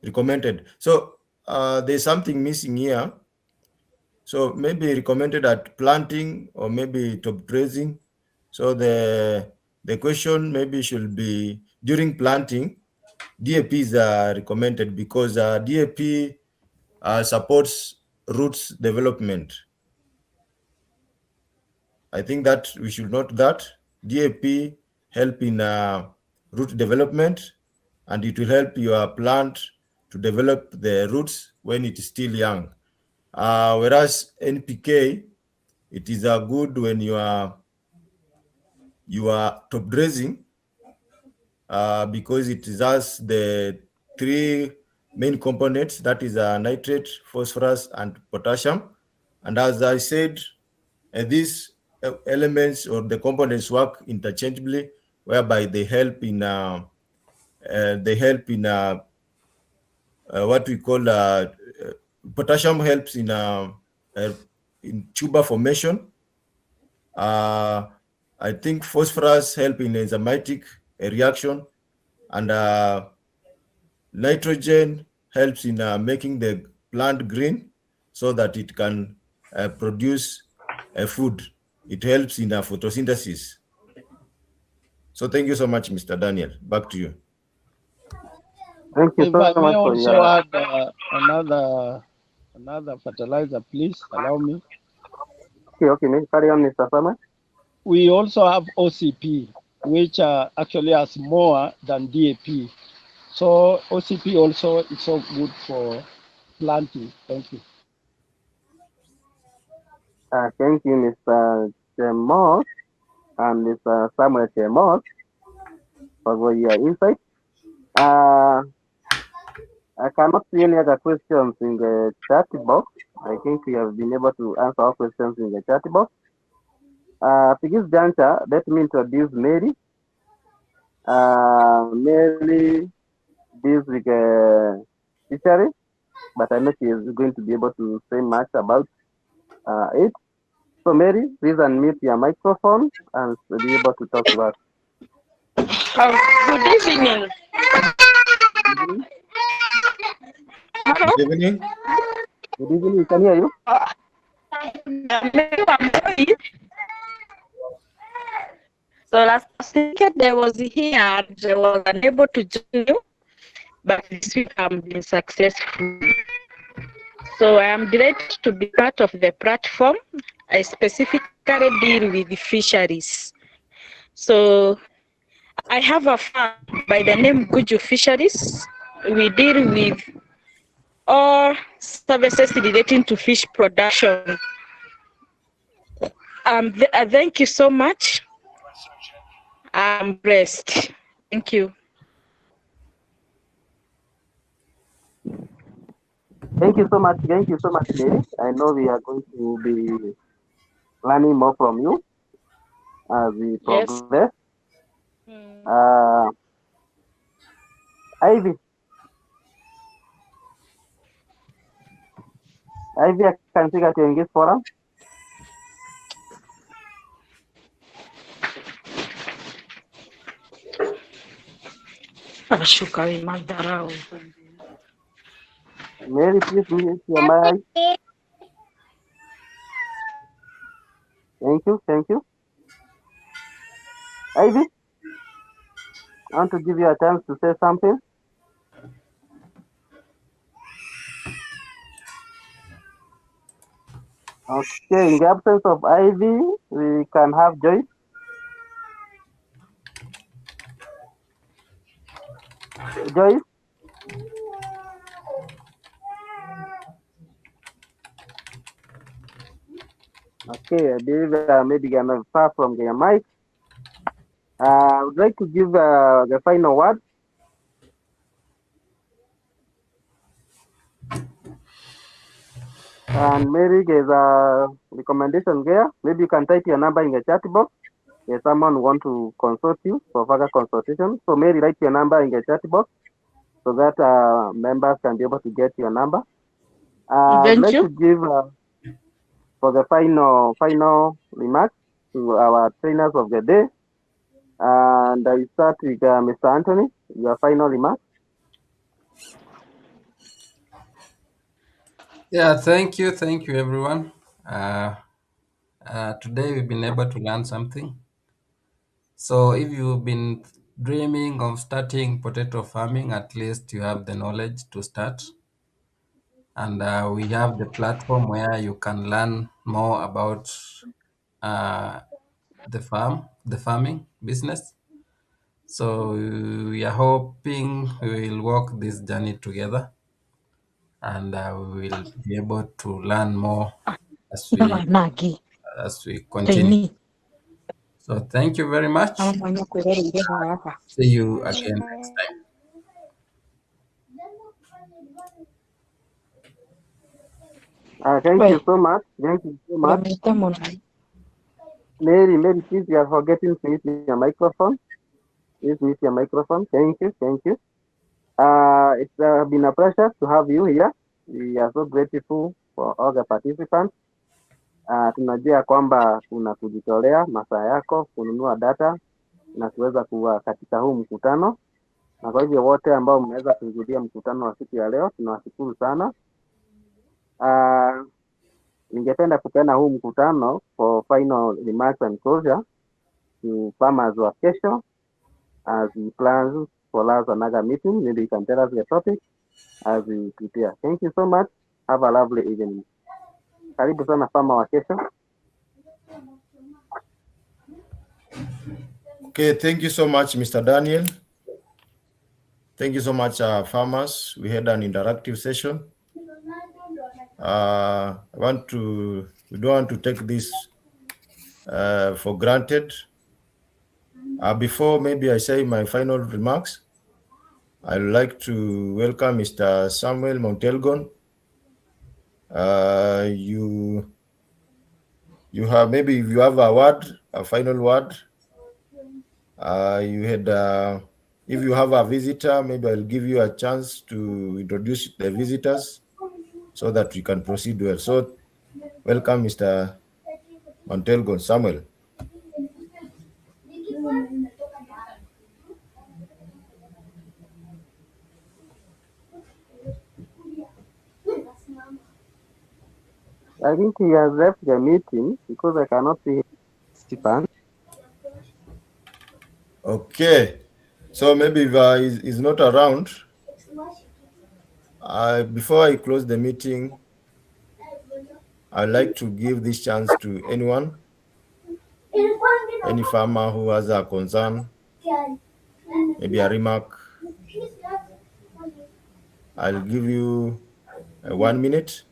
recommended? So there's something missing here. So maybe recommended at planting or maybe top grazing. So the question maybe should be during planting, DAP is recommended because DAP supports roots development. I think that we should note that DAP help in root development, and it will help your plant to develop the roots when it is still young. Whereas NPK, it is good when you are top dressing because it has the three main components, that is nitrate, phosphorus, and potassium. And as I said, these elements or the components work interchangeably, whereby they help in what we call potassium helps in tuber formation. I think phosphorus help in enzymatic reaction, and nitrogen helps in making the plant green so that it can produce food. It helps in photosynthesis. So thank you so much, Mr. Daniel. Back to you. Thank you If so I may much for also your. add another fertilizer, please allow me. Okay, carry on, Mr. Farmer. We also have OCP, which actually has more than DAP. So OCP also is so good for planting. Thank you. Thank you, Mr. Chemos and Mr. Samuel Chemos for your insight. Uh, I cannot see any other questions in the chat box. I think we have been able to answer all questions in the chat box. To this juncture, let me introduce Mary. Mary deals with fishery, but I know she is going to be able to say much about it. So, Mary, please unmute your microphone and be able to talk to us. Good evening. Hello? Good evening. Good evening, we can hear you. So last week I was here, I was unable to join you, but this week I'm been successful. So I am delighted to be part of the platform. I specifically deal with the fisheries. So I have a farm by the name Guju Fisheries. We deal with all services relating to fish production. Thank you so much. I'm blessed. Thank you. Thank you so much. Thank you so much, Mary. I know we are going to be learning more from you as we progress. Ivy. Ivy, I can see that you engaged forum. Mary, please mute your mic. Thank you. Ivy, I want to give you a chance to say something. Okay, in the absence of Ivy, we can have Joyce. Joyce? Okay, I believe maybe you're not far from the mic. I would like to give the final word. And maybe there's a recommendation there. Maybe you can type your number in the chat box. If someone want to consult you for further consultation. So maybe write your number in the chat box so that members can be able to get your number. I'd like to give for the final remarks to our trainers of the day. And I start with Mr. Anthony, your final remarks. Yeah, thank you everyone. Today we've been able to learn something. So if you've been dreaming of starting potato farming, at least you have the knowledge to start. And we have the platform where you can learn more about the farming business. So we are hoping we will walk this journey together, and we will be able to learn more as we continue. So thank you very much. See you again next time. Thank you so much. Mary, please, you are forgetting to mute your microphone. Please mute your microphone. Thank you. It's been a pleasure to have you here. We are so grateful for all the participants. Tunajua kwamba kuna kujitolea masaa yako kununua data na kuweza kuwa katika huu mkutano, na kwa hivyo wote ambao mmeweza kuhudhuria mkutano wa siku ya leo tunawashukuru sana. Ningependa kupeana huu mkutano for final remarks and closure to farmers wa kesho as we plan for last another meeting. Maybe you can tell us the topic as we prepare. Thank you so much. Have a lovely evening. Karibu sana farmer wa kesho. Okay, thank you so much, Mr. Daniel. Thank you so much, farmers. We had an interactive session. We don't want to take this for granted. Before maybe I say my final remarks, I'd like to welcome Mr. Samuel Montelgon. You have, maybe if you have a word, a final word. If you have a visitor, maybe I'll give you a chance to introduce the visitors so that we can proceed well. So welcome, Mr. Montelgon. Samuel. I think he has left the meeting because I cannot see Stefan. Okay, so maybe if he's not around, before I close the meeting, I'd like to give this chance to anyone, any farmer who has a concern, maybe a remark. I'll give you 1 minute.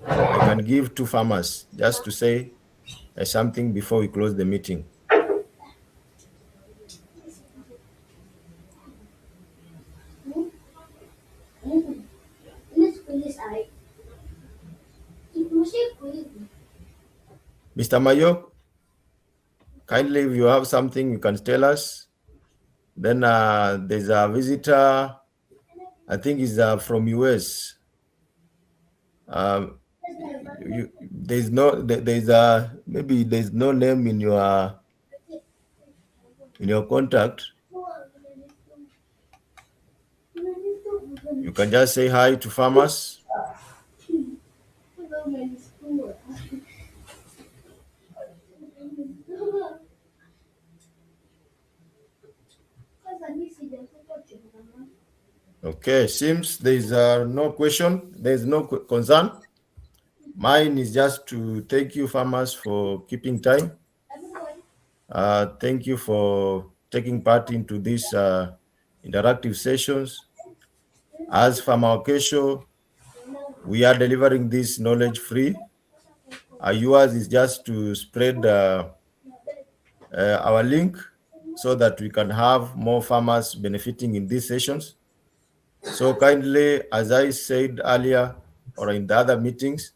I can give 2 farmers just to say something before we close the meeting. Mr. Mayo, kindly, if you have something, you can tell us. Then there's a visitor, I think he's from US. Maybe there's no name in your contact. You can just say hi to farmers. Okay, seems there's no question, there's no concern. Mine is just to thank you, farmers, for keeping time. Thank you for taking part into these interactive sessions. As Farmer Okesho, we are delivering this knowledge free. Yours is just to spread our link so that we can have more farmers benefiting in these sessions. So kindly, as I said earlier or in the other meetings,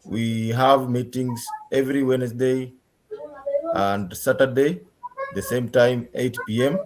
we have meetings every Wednesday and Saturday, the same time, 8 p.m.